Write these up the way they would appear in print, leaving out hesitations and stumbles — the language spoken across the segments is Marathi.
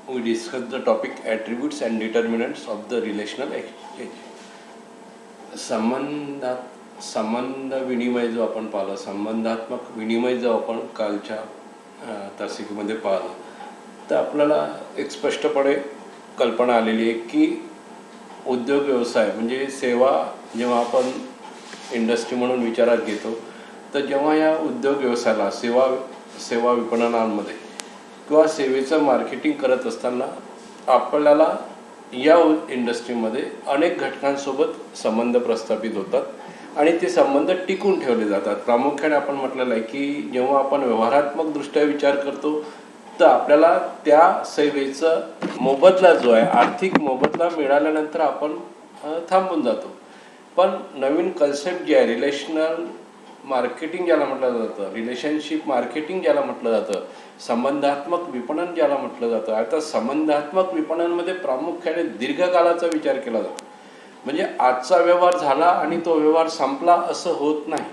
we discuss the topic attributes and determinants of the relational exchange. संबंध विनिमय जो आपण पाहिला, संबंधात्मक विनिमय जो आपण कालच्या तासिकेमध्ये पाहिला, तर आपल्याला एक स्पष्टपणे कल्पना आलेली आहे की उद्योग व्यवसाय म्हणजे सेवा जेव्हा आपण इंडस्ट्री म्हणून विचारात घेतो, तर जेव्हा या उद्योग व्यवसायाला सेवा विपणनामध्ये किंवा सेवेचं मार्केटिंग करत असताना आपल्याला या इंडस्ट्रीमध्ये अनेक घटकांसोबत संबंध प्रस्थापित होतात आणि ते संबंध टिकून ठेवले जातात. प्रामुख्याने आपण म्हटलेलं आहे की जेव्हा आपण व्यवहारात्मक दृष्ट्या विचार करतो तर आपल्याला त्या सेवेचा मोबदला जो आहे, आर्थिक मोबदला मिळाल्यानंतर आपण थांबून जातो. पण नवीन कन्सेप्ट जी आहे, रिलेशनल मार्केटिंग ज्याला म्हटलं जातं, रिलेशनशिप मार्केटिंग ज्याला म्हटलं जातं, संबंधात्मक विपणन ज्याला म्हटलं जातं. आता संबंधात्मक विपणनमध्ये प्रामुख्याने दीर्घकालाचा विचार केला जातो. म्हणजे आजचा व्यवहार झाला आणि तो व्यवहार संपला असं होत नाही.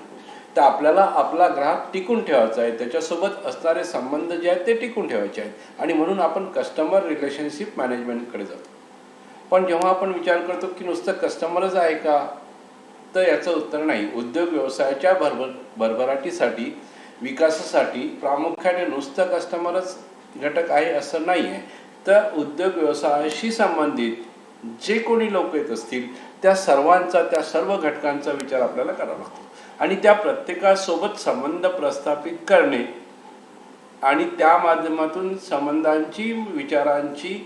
तर आपल्याला आपला ग्राहक टिकून ठेवायचा आहे, त्याच्यासोबत असणारे संबंध जे आहेत ते टिकून ठेवायचे आहेत आणि म्हणून आपण कस्टमर रिलेशनशिप मॅनेजमेंटकडे जातो. पण जेव्हा आपण विचार करतो की नुसतं कस्टमरच आहे का, तर याचं उत्तर नाही. उद्योग व्यवसायाच्या भरभराटीसाठी, विकासासाठी प्रामुख्याने नुसतं कस्टमरच घटक आहे असं नाही आहे. तर उद्योग व्यवसायाशी संबंधित जे कोणी लोक येत असतील त्या सर्वांचा, त्या सर्व घटकांचा विचार आपल्याला करावा लागतो आणि त्या प्रत्येकासोबत संबंध प्रस्थापित करणे आणि त्या माध्यमातून संबंधांची, विचारांची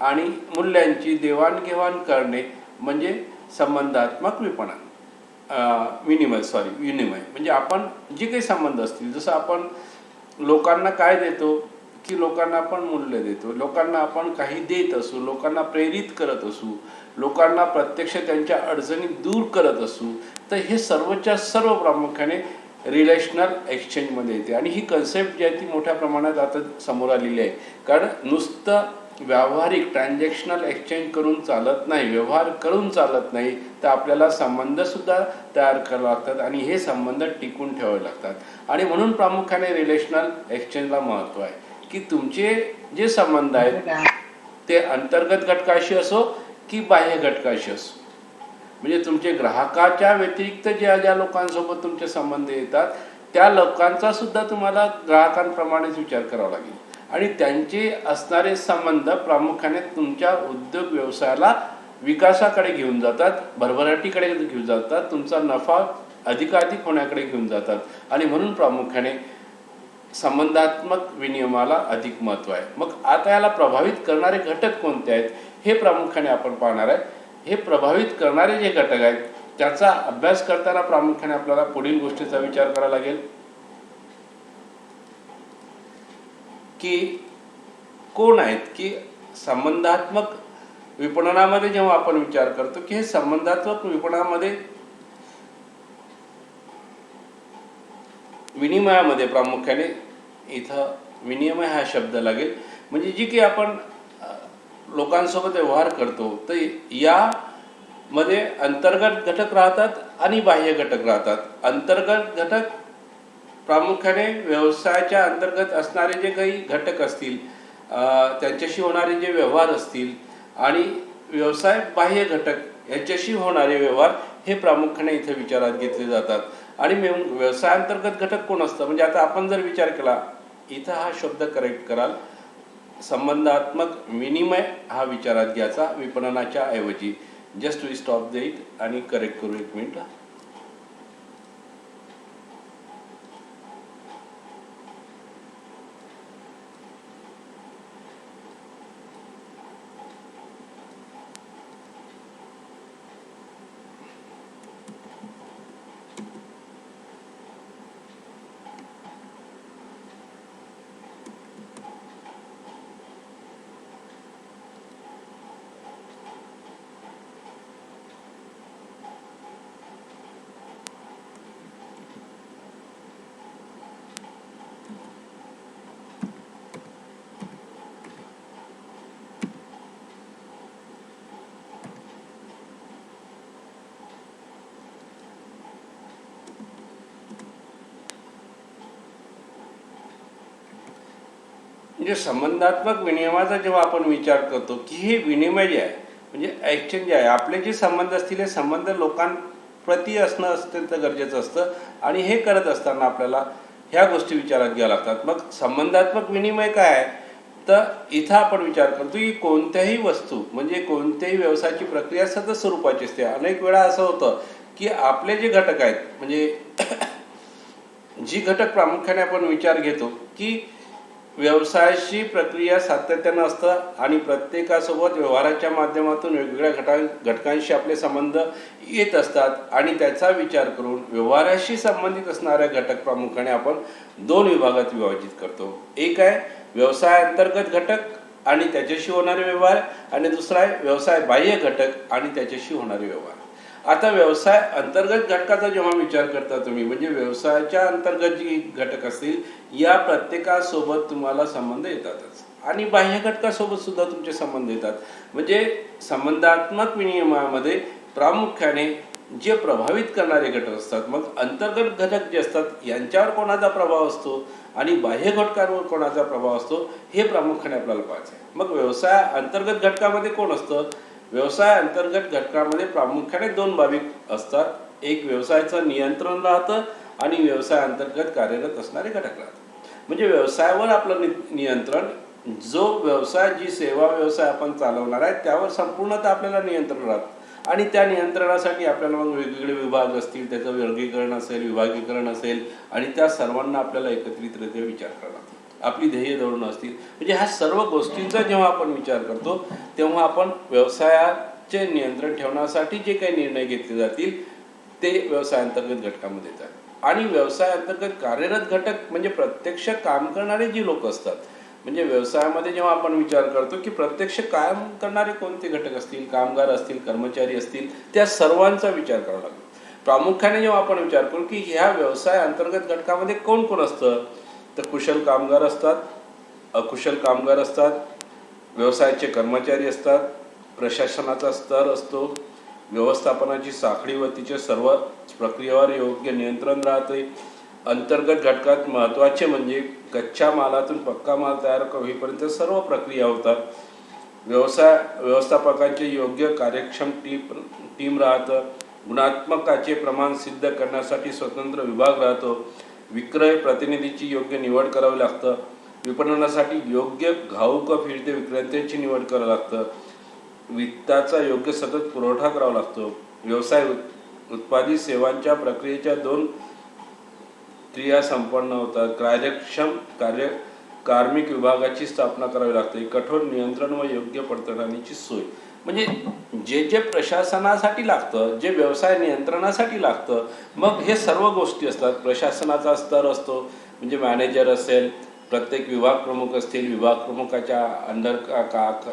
आणि मूल्यांची देवाणघेवाण करणे म्हणजे संबंधात्मक विनिमय म्हणजे आपण जे काही संबंध असतील, जसं आपण लोकांना काय देतो की लोकांना आपण मूल्य देतो, लोकांना आपण काही देत असू, लोकांना प्रेरित करत असू, लोकांना प्रत्यक्ष त्यांच्या अडचणी दूर करत असू, तर हे सर्वच्या सर्व प्रामुख्याने रिलेशनल एक्सचेंजमध्ये येते. आणि ही कन्सेप्ट जी आहे ती मोठ्या प्रमाणात आता समोर आलेली आहे. कारण नुसतं व्यावहारिक ट्रान्झॅक्शनल एक्सचेंज करून चालत नाही, व्यवहार करून चालत नाही, तर आपल्याला संबंधसुद्धा तयार करावे लागतात आणि हे संबंध टिकून ठेवावे लागतात. आणि म्हणून प्रामुख्याने रिलेशनल एक्सचेंजला महत्त्व आहे की तुमचे जे संबंध आहेत ते अंतर्गत घटकाशी असो की बाह्य घटकाशी असो, म्हणजे तुमचे ग्राहकाच्या व्यतिरिक्त ज्या लोकांसोबत तुमचे संबंध येतात त्या लोकांचा सुद्धा तुम्हाला ग्राहकांप्रमाणेच विचार करावा लागेल आणि त्यांचे असणारे संबंध प्रामुख्याने तुमच्या उद्योग व्यवसायाला विकासाकडे घेऊन जातात, भरभराटीकडे घेऊन जातात, तुमचा नफा अधिकाधिक होण्याकडे घेऊन जातात आणि म्हणून प्रामुख्याने संबंधात्मक विनिमयाला अधिक महत्त्व आहे. मग आता याला प्रभावित करणारे घटक कोणते आहेत हे प्रामुख्याने आपण पाहणार आहे. हे प्रभावित करणारे जे घटक आहेत त्याचा अभ्यास करताना प्रामुख्याने आपल्याला पुढील गोष्टीचा विचार करावा लागेल की कोण आहेत. की संबंधात्मक विपणनामध्ये जेव्हा आपण विचार करतो की हे संबंधात्मक विपणनामध्ये विनिमयामध्ये प्रामुख्याने इथं विनिमय हा शब्द लागेल. म्हणजे जी की आपण लोकांसोबत व्यवहार करतो तर यामध्ये अंतर्गत घटक राहतात आणि बाह्य घटक राहतात. अंतर्गत घटक प्रामुख्याने व्यवसायाच्या अंतर्गत असणारे जे काही घटक असतील, त्यांच्याशी होणारे जे व्यवहार असतील आणि व्यवसाय बाह्य घटक याच्याशी होणारे व्यवहार हे प्रामुख्याने इथे विचारात घेतले जातात. आणि व्यवसायांतर्गत घटक कोण असतं, म्हणजे आता आपण जर विचार केला, इथं हा शब्द करेक्ट कराल, संबंधात्मक विनिमय हा विचारात घ्यायचा विपणनाच्या ऐवजी. Just we stop the it आणि करेक्ट करू एक मिनिट. म्हणजे संबंधात्मक विनिमयाचा जेव्हा आपण विचार करतो की हे विनिमय जे आहे म्हणजे एक्सचेंज आहे, आपले जे संबंध असतील हे संबंध लोकांप्रती असणं अत्यंत गरजेचं असतं आणि हे करत असताना आपल्याला ह्या गोष्टी विचारात घ्याव्या लागतात. मग संबंधात्मक विनिमय काय आहे तर इथं आपण विचार करतो की कोणत्याही वस्तू म्हणजे कोणत्याही व्यवसायाची प्रक्रिया सतत स्वरूपाची असते. अनेक वेळा असं होतं की आपले जे घटक आहेत म्हणजे जी घटक प्रामुख्याने आपण विचार घेतो की व्यवसायाची प्रक्रिया सातत्यानं असतं आणि प्रत्येकासोबत व्यवहाराच्या माध्यमातून वेगवेगळ्या घटकांशी आपले संबंध येत असतात आणि त्याचा विचार करून व्यवहाराशी संबंधित असणाऱ्या घटक प्रामुख्याने आपण दोन विभागात विभाजित करतो. एक आहे व्यवसाय अंतर्गत घटक आणि त्याच्याशी होणारे व्यवहार आणि दुसरा आहे व्यवसाय बाह्य घटक आणि त्याच्याशी होणारे व्यवहार. आता व्यवसाय अंतर्गत घटकाचा जेव्हा विचार करता तुम्ही म्हणजे व्यवसायाच्या अंतर्गत जी घटक असतील या प्रत्येकासोबत तुम्हाला संबंध येतातच आणि बाह्य घटकासोबत सुद्धा तुमचे संबंध येतात. म्हणजे संबंधात्मक विनिमयामध्ये प्रामुख्याने जे प्रभावित करणारे घटक असतात मग अंतर्गत घटक जे असतात यांच्यावर कोणाचा प्रभाव असतो आणि बाह्य घटकांवर कोणाचा प्रभाव असतो हे प्रामुख्याने आपल्याला पाहायचं आहे. मग व्यवसाय अंतर्गत घटकामध्ये कोण असतं? व्यवसाय अंतर्गत घटकामध्ये प्रामुख्याने दोन बाबी असतात. एक व्यवसायाचं नियंत्रण राहतं आणि व्यवसाय अंतर्गत कार्यरत असणारे घटक राहतात. म्हणजे व्यवसायावर आपलं नियंत्रण जो व्यवसाय जी सेवा व्यवसाय आपण चालवणार आहे त्यावर संपूर्णतः आपल्याला नियंत्रण राहतं आणि त्या नियंत्रणासाठी आपल्याला मग वेगवेगळे विभाग असतील त्याचं वर्गीकरण असेल विभागीकरण असेल आणि त्या सर्वांना आपल्याला एकत्रितरित्या विचार करावा लागतो. आपली ध्येय धोरणं असतील म्हणजे ह्या सर्व गोष्टींचा जेव्हा आपण विचार करतो तेव्हा आपण व्यवसायाचे नियंत्रण ठेवण्यासाठी जे काही निर्णय घेतले जातील ते व्यवसाय अंतर्गत घटकामध्ये येतात. आणि व्यवसाय अंतर्गत कार्यरत घटक म्हणजे प्रत्यक्ष काम करणारे जी लोक असतात म्हणजे व्यवसायामध्ये जेव्हा आपण विचार करतो की प्रत्यक्ष काम करणारे कोणते घटक असतील कामगार असतील कर्मचारी असतील त्या सर्वांचा विचार करावा लागतो. प्रामुख्याने जेव्हा आपण विचार करू की ह्या व्यवसाय अंतर्गत घटकामध्ये कोण कोण असतं तर कुशल कामगार असतात, अकुशल कामगार असतात, व्यवसायाचे कर्मचारी असतात, प्रशासनाचा स्तर असतो, व्यवस्थापनाची साखळी व तिच्या सर्व प्रक्रियेवर योग्य नियंत्रण राहते. अंतर्गत घटकात महत्त्वाचे म्हणजे कच्च्या मालातून पक्का माल तयार होईपर्यंत सर्व प्रक्रिया होतात. व्यवस्थापकांचे योग्य कार्यक्षम टीम राहतं. गुणात्मकाचे प्रमाण सिद्ध करण्यासाठी स्वतंत्र विभाग राहतो. विक्रय प्रतिनिधीची योग्य निवड करावी लागतं. विपणनासाठी योग्य घाऊक फिरते विक्रेत्याची निवड करावी लागतं. वित्ताचा योग्य सतत पुरवठा करावा लागतो. व्यवसाय उत्पादित सेवांच्या प्रक्रियेच्या दोन क्रिया संपन्न होतात. कार्यक्षम कार्मिक विभागाची स्थापना करावी लागते. कठोर नियंत्रण व योग्य पडताळणीची सोय म्हणजे जे जे प्रशासनासाठी लागतं जे व्यवसाय नियंत्रणासाठी लागतं मग हे सर्व गोष्टी असतात. प्रशासनाचा स्तर असतो म्हणजे मॅनेजर असेल, प्रत्येक विभाग प्रमुख असतील, विभाग प्रमुखाच्या अंडर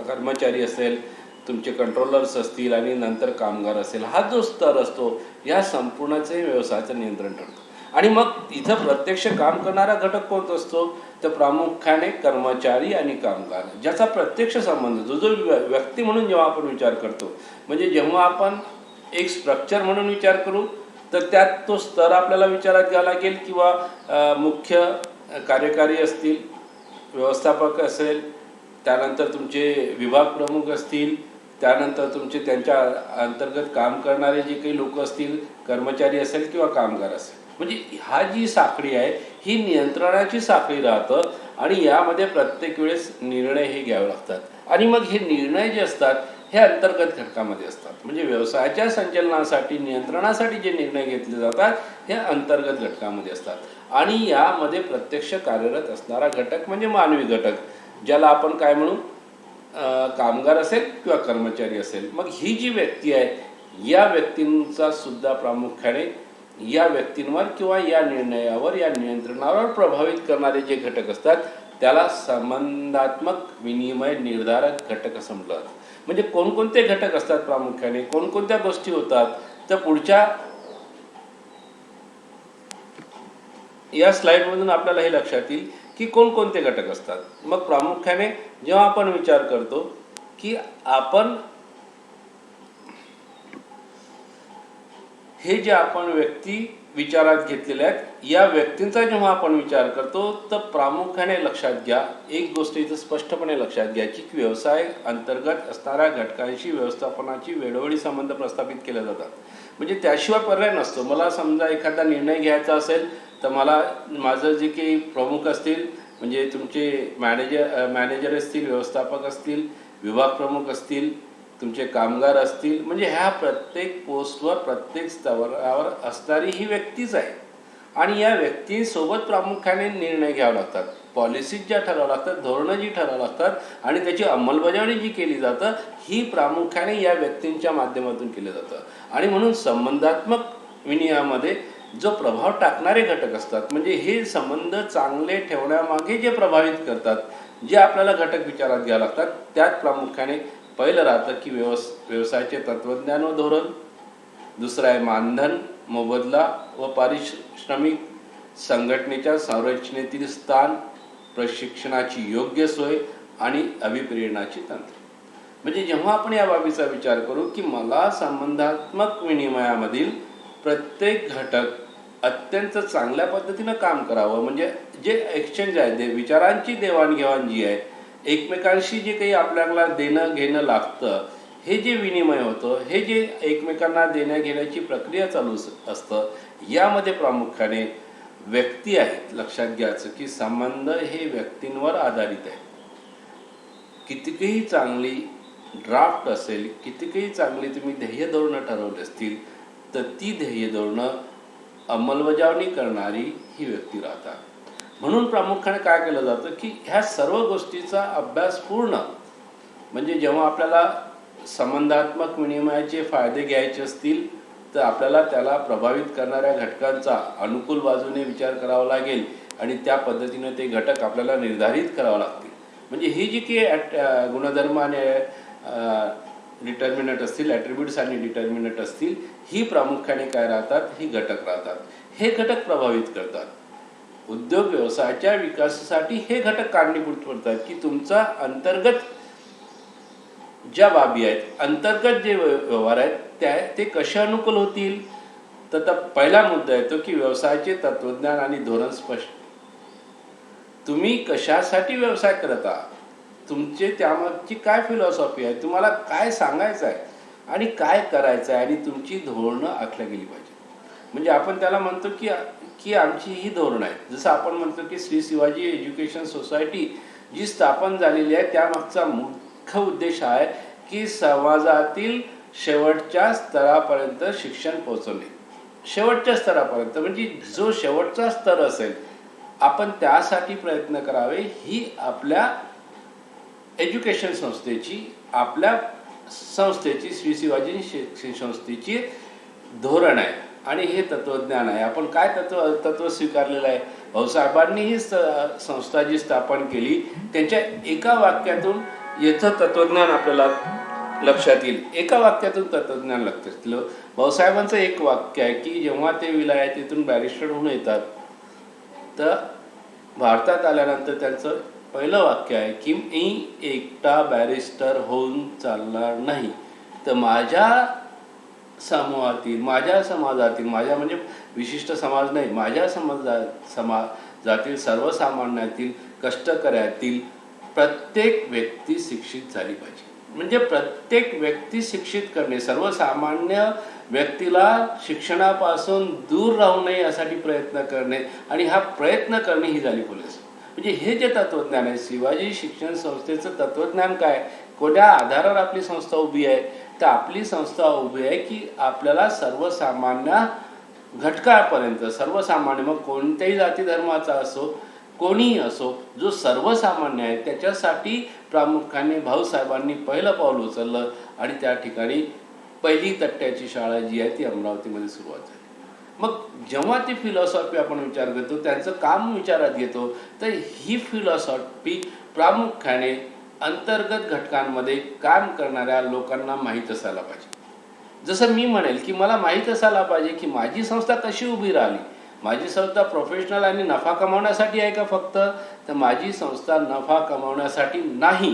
कर्मचारी असेल, तुमचे कंट्रोलर्स असतील आणि नंतर कामगार असेल. हा जो स्तर असतो या संपूर्णचे व्यवसायाचं नियंत्रण ठरतं. आणि मग इथं प्रत्यक्ष काम करणारा घटक कोणता असतो तर प्रामुख्याने कर्मचारी आणि कामगार ज्याचा प्रत्यक्ष संबंध जो जो व्यक्ती म्हणून जेव्हा आपण विचार करतो म्हणजे जेव्हा आपण एक स्ट्रक्चर म्हणून विचार करू तर त्यात तो स्तर आपल्याला विचारात घ्यावा लागेल किंवा मुख्य कार्यकारी असतील, व्यवस्थापक असेल, त्यानंतर तुमचे विभाग प्रमुख असतील, त्यानंतर तुमचे त्यांच्या अंतर्गत काम करणारे जे काही लोक असतील, कर्मचारी असेल किंवा कामगार असेल. म्हणजे हा जी साखळी आहे ही नियंत्रणाची साखळी राहतं आणि यामध्ये प्रत्येक वेळेस निर्णय हे घ्यावे लागतात. आणि मग हे निर्णय जे असतात हे अंतर्गत घटकामध्ये असतात. म्हणजे व्यवसायाच्या संचालनासाठी नियंत्रणासाठी जे निर्णय घेतले जातात हे अंतर्गत घटकामध्ये असतात. आणि यामध्ये प्रत्यक्ष कार्यरत असणारा घटक म्हणजे मानवी घटक ज्याला आपण काय म्हणू कामगार असेल किंवा कर्मचारी असेल. मग ही जी व्यक्ती आहे या व्यक्तींचा सुद्धा प्रामुख्याने या व्यक्तींवर किंवा या निर्णयावर या नियंत्रणावर प्रभावित करणारे जे घटक असतात त्याला संबंधात्मक विनिमय निर्धारक घटक असं म्हटलं जातं. म्हणजे कोणकोणते घटक असतात प्रामुख्याने कोणकोणत्या गोष्टी होतात तर पुढच्या या स्लाइडमधून आपल्याला हे लक्षात येईल की कोणकोणते घटक असतात. मग प्रामुख्याने जेव्हा आपण विचार करतो की आपण हे जे आपण व्यक्ती विचारात घेतलेल्या आहेत. या व्यक्तींचा जेव्हा आपण विचार करतो तर प्रामुख्याने लक्षात घ्या, एक गोष्ट इथं स्पष्टपणे लक्षात घ्यायची की व्यवसाय अंतर्गत असणाऱ्या घटकांशी व्यवस्थापनाची वेळोवेळी संबंध प्रस्थापित केले जातात. म्हणजे त्याशिवाय पर्याय नसतो. मला समजा एखादा निर्णय घ्यायचा असेल तर मला माझं जे काही प्रमुख असतील, म्हणजे तुमचे मॅनेजर असतील, व्यवस्थापक असतील, विभाग प्रमुख असतील, तुमचे कामगार असतील, म्हणजे ह्या प्रत्येक पोस्टवर प्रत्येक स्तरावर असणारी ही व्यक्तीच आहे. आणि या व्यक्तीसोबत प्रामुख्याने निर्णय घ्यावे लागतात, पॉलिसीज ज्या ठराव्या लागतात, धोरणं जी ठरावं लागतात आणि त्याची अंमलबजावणी जी केली जातं ही प्रामुख्याने या व्यक्तींच्या माध्यमातून केलं जातं. आणि म्हणून संबंधात्मक विनिमयामध्ये जो प्रभाव टाकणारे घटक असतात, म्हणजे हे संबंध चांगले ठेवण्यामागे जे प्रभावित करतात, जे आपल्याला घटक विचारात घ्यावे लागतात, त्यात प्रामुख्याने पहिलं राहतं की व्यवसायाचे तत्त्वज्ञान व धोरण, दुसरं आहे मानधन, मोबदला व पारिश्रमिक, संघटनेच्या संरचनेतील स्थान, प्रशिक्षणाची योग्य सोय आणि अभिप्रेरणाची तंत्र. म्हणजे जेव्हा आपण या बाबीचा विचार करू की मला संबंधात्मक विनिमयामधील प्रत्येक घटक अत्यंत चांगल्या पद्धतीनं काम करावं, म्हणजे जे एक्सचेंज आहे, विचारांची देवाणघेवाण जी आहे, एकमेकांशी जे काही आपल्याला देणं घेणं लागतं, हे जे विनिमय होतं, हे जे एकमेकांना देण्या घेण्याची प्रक्रिया चालू असतं, यामध्ये प्रामुख्याने व्यक्ती आहेत. लक्षात घ्यायचं की संबंध हे व्यक्तींवर आधारित आहे. कितीकही चांगली ड्राफ्ट असेल, कितीकही चांगली तुम्ही ध्येय धोरणं ठरवली असतील, तर ती ध्येय धोरणं अंमलबजावणी करणारी ही व्यक्ती राहतात. म्हणून प्रामुख्याने काय केलं जातं की ह्या सर्व गोष्टीचा अभ्यास पूर्ण, म्हणजे जेव्हा आपल्याला संबंधात्मक विनिमयाचे फायदे घ्यायचे असतील तर आपल्याला त्याला प्रभावित करणाऱ्या घटकांचा अनुकूल बाजूने विचार करावा लागेल आणि त्या पद्धतीने ते घटक आपल्याला निर्धारित करावे लागतील. म्हणजे ही जी काही गुणधर्म आणि डिटर्मिनंट असतील, ॲट्रिब्यूट्स आणि डिटर्मिनंट असतील, ही प्रामुख्याने काय राहतात, ही घटक राहतात. हे घटक प्रभावित करतात. उद्योग व्यवसायाच्या विकासासाठी हे घटक कारणीभूत ठरतात की तुमचा अंतर्गत ज्या बाबी आहेत, अंतर्गत जे व्यवहार आहेत ते कसे अनुकूल होतील. तर पहिला मुद्दा येतो की व्यवसायाचे तत्त्वज्ञान आणि धोरण स्पष्ट. तुम्ही कशासाठी व्यवसाय करत आहात, तुमचे त्यामागची काय फिलॉसॉफी आहे, तुम्हाला काय सांगायचं आहे आणि काय करायचं आहे, आणि तुमची धोरणं आखल्या गेली पाहिजे. म्हणजे आपण त्याला म्हणतो की आमची ही धोरणं आहेत. जसं आपण म्हणतो की श्री शिवाजी एज्युकेशन सोसायटी जी स्थापन झालेली आहे, त्यामागचा मुख्य उद्देश आहे की समाजातील शेवटच्या स्तरापर्यंत शिक्षण पोहोचवणे. शेवटच्या स्तरापर्यंत म्हणजे जो शेवटचा स्तर असेल, आपण त्यासाठी प्रयत्न करावे, ही आपल्या एज्युकेशन संस्थेची, आपल्या संस्थेची, श्री शिवाजी शिक्षण संस्थेची धोरण आहे आणि हे तत्त्वज्ञान आहे. आपण काय तत्त्व स्वीकारलेलं आहे, भाऊसाहेबांनी ही संस्था जी स्थापन केली त्यांच्या एका वाक्यातून याचं तत्त्वज्ञान आपल्याला लक्षात येईल. एका वाक्यातून तत्त्वज्ञान लक्षात येईल. भाऊसाहेबांचं एक वाक्य आहे की जेव्हा ते विलायतीतून बॅरिस्टर होऊन येतात तर भारतात आल्यानंतर त्यांचं पहिलं वाक्य आहे की मी एकटा बॅरिस्टर होऊन चालणार नाही, तर माझ्या समूहातील, माझ्या समाजातील, माझ्या म्हणजे विशिष्ट समाज नाही, माझ्या समाजातील सर्वसामान्यातील कष्टकऱ्यातील प्रत्येक व्यक्ती शिक्षित झाली पाहिजे. म्हणजे प्रत्येक व्यक्ती शिक्षित करणे, सर्वसामान्य व्यक्तीला शिक्षणापासून दूर राहू नये यासाठी प्रयत्न करणे, आणि हा प्रयत्न करणे ही झाली पोलीस. म्हणजे हे जे तत्त्वज्ञान आहे, शिवाजी शिक्षण संस्थेचं तत्त्वज्ञान काय, कोणत्या आधारावर आपली संस्था उभी आहे, तर आपली संस्था उभी आहे की आपल्याला सर्वसामान्य घटकापर्यंत, सर्वसामान्य मग कोणत्याही जाती धर्माचा असो, कोणीही असो, जो सर्वसामान्य आहे त्याच्यासाठी प्रामुख्याने भाऊसाहेबांनी पहिलं पाऊल उचललं आणि त्या ठिकाणी पहिली तट्ट्याची शाळा जी आहे ती अमरावतीमध्ये सुरुवात झाली. मग जेव्हा ती फिलॉसॉफी आपण विचार करतो, त्यांचं काम विचारात घेतो, तर ही फिलॉसॉफी प्रामुख्याने अंतर्गत घटकांमध्ये काम करणाऱ्या लोकांना माहीत असायला पाहिजे. जसं मी म्हणेल की मला माहीत असायला पाहिजे की माझी संस्था कशी उभी राहिली. माझी संस्था प्रोफेशनल आणि नफा कमावण्यासाठी आहे का फक्त, तर माझी संस्था नफा कमावण्यासाठी नाही,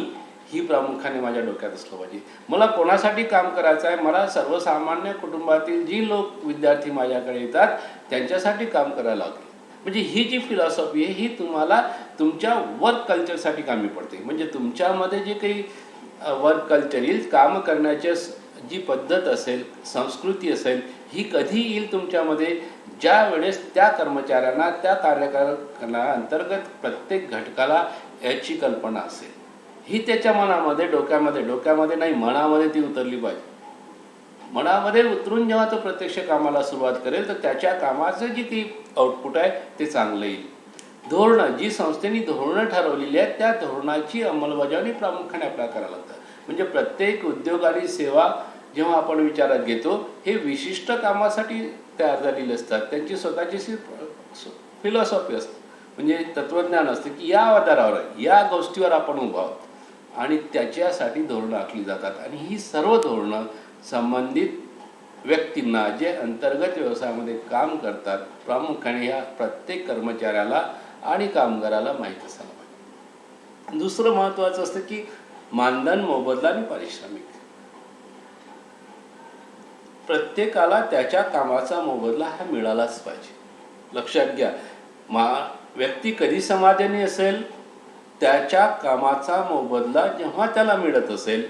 ही प्रामुख्याने माझ्या डोक्यात असलं पाहिजे. मला कोणासाठी काम करायचं आहे, मला सर्वसामान्य कुटुंबातील जी लोक विद्यार्थी माझ्याकडे येतात त्यांच्यासाठी काम करायला लागेल. म्हणजे ही जी फिलॉसॉफी आहे ही तुम्हाला तुमच्या वर्क कल्चरसाठी कामी पडते. म्हणजे तुमच्यामध्ये जे काही वर्क कल्चर येईल, काम करण्याची जी पद्धत असेल, संस्कृती असेल, ही कधी येईल तुमच्यामध्ये, ज्या वेळेस त्या कर्मचाऱ्यांना, त्या कार्यकाला अंतर्गत प्रत्येक घटकाला याची कल्पना असेल. ही त्याच्या मनामध्ये, डोक्यामध्ये नाही, मनामध्ये ती उतरली पाहिजे. मनामध्ये उतरून जेव्हा तो प्रत्यक्ष कामाला सुरुवात करेल तर त्याच्या कामाचं जे काही आउटपुट आहे ते चांगलं येईल. धोरणं, जी संस्थेने धोरणं ठरवलेली आहेत त्या धोरणाची अंमलबजावणी प्रामुख्याने आपल्याला करायला लागतं. म्हणजे प्रत्येक उद्योग आणि सेवा जेव्हा आपण विचारात घेतो हे विशिष्ट कामासाठी तयार झालेले असतात. त्यांची स्वतःची फिलॉसॉफी असते, म्हणजे तत्त्वज्ञान असते की या आधारावर, या गोष्टीवर आपण उभा आहोत आणि त्याच्यासाठी धोरणं आखली जातात. आणि ही सर्व धोरणं संबंधित व्यक्तींना जे अंतर्गत व्यवसायामध्ये काम करतात, प्रामुख्याने या प्रत्येक कर्मचाऱ्याला आणि कामगाराला माहीत असायला पाहिजे. दुसरं महत्त्वाचं असतं की मानधन, मोबदला आणि पारिश्रमिक. प्रत्येकाला त्याच्या कामाचा मोबदला हा मिळालाच पाहिजे. लक्षात घ्या, व्यक्ती कधी समाधानी असेल, त्याच्या कामाचा मोबदला जेव्हा त्याला मिळत असेल,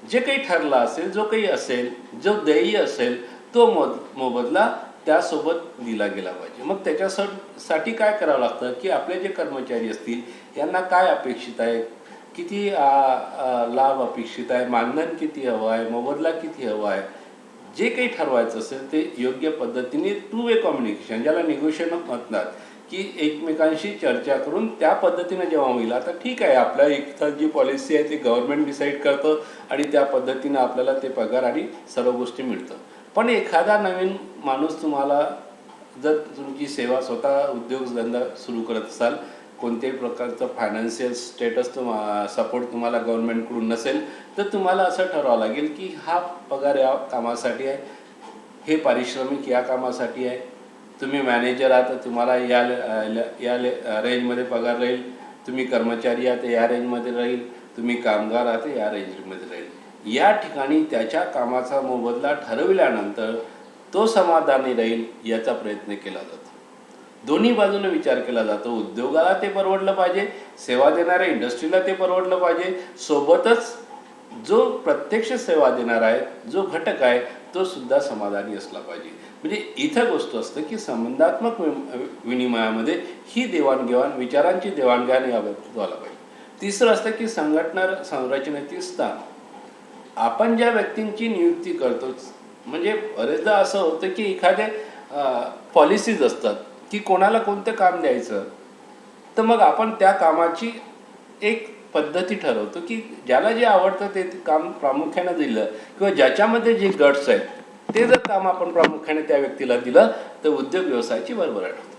जे काही ठरला असेल, जो काही असेल, जो देय असेल, तो मोबदला त्यासोबत दिला गेला पाहिजे. मग त्याच्यासाठी काय करावं लागतं की आपले जे कर्मचारी असतील यांना काय अपेक्षित आहे, किती लाभ अपेक्षित आहे, मानधन किती हवं आहे, मोबदला किती हवा आहे, जे काही ठरवायचं असेल ते योग्य पद्धतीने टू वे कम्युनिकेशन, ज्याला निगोशिएशन म्हणतात, की एकमेकांशी चर्चा करून त्या पद्धतीने जेव्हा होईल. आता ठीक आहे, आपल्या इथं जी पॉलिसी आहे ती गव्हर्नमेंट डिसाईड करतं आणि त्या पद्धतीनं आपल्याला ते पगार आणि सर्व गोष्टी मिळतं. पण एखादा नवीन माणूस, तुम्हाला जर तुमची सेवा स्वतः उद्योगधंदा सुरू करत असाल, कोणत्याही प्रकारचं फायनान्शियल स्टेटस सपोर्ट तुम्हाला गव्हर्नमेंटकडून नसेल, तर तुम्हाला असं ठरवावं लागेल की हा पगार या कामासाठी आहे, हे पारिश्रमिक या कामासाठी आहे. तुम्ही मॅनेजर आहात तर तुम्हाला या रेंजमध्ये पगार राहील, तुम्ही कर्मचारी आहात या रेंजमध्ये राहील, तुम्ही कामगार आहात या रेंजमध्ये राहील. या ठिकाणी त्याच्या कामाचा मोबदला ठरविल्यानंतर तो समाधानी राहील याचा प्रयत्न केला जातो. दोन्ही बाजूने विचार केला जातो. उद्योगाला ते परवडलं पाहिजे, सेवा देणाऱ्या इंडस्ट्रीला ते परवडलं पाहिजे, सोबतच जो प्रत्यक्ष सेवा देणारा आहे, जो घटक आहे, तो सुद्धा समाधानी असला पाहिजे. म्हणजे इथं गोष्ट असतं की संबंधात्मक विनिमयामध्ये ही देवाणघेवाण, विचारांची देवाणघेवाण याबाबतीत व्हायला पाहिजे. तिसरं असतं की संघटना संरचनेतील स्थान. आपण ज्या व्यक्तींची नियुक्ती करतो, म्हणजे बरेचदा असं होतं की एखादे पॉलिसीज असतात की कोणाला कोणतं काम द्यायचं, तर मग आपण त्या कामाची एक पद्धती ठरवतो की ज्याला जे आवडतं ते काम प्रामुख्याने दिलं, किंवा ज्याच्यामध्ये जे गट्स आहेत ते जर काम आपण प्रामुख्याने त्या व्यक्तीला दिलं तर उद्योग व्यवसायाची भरभराट होते.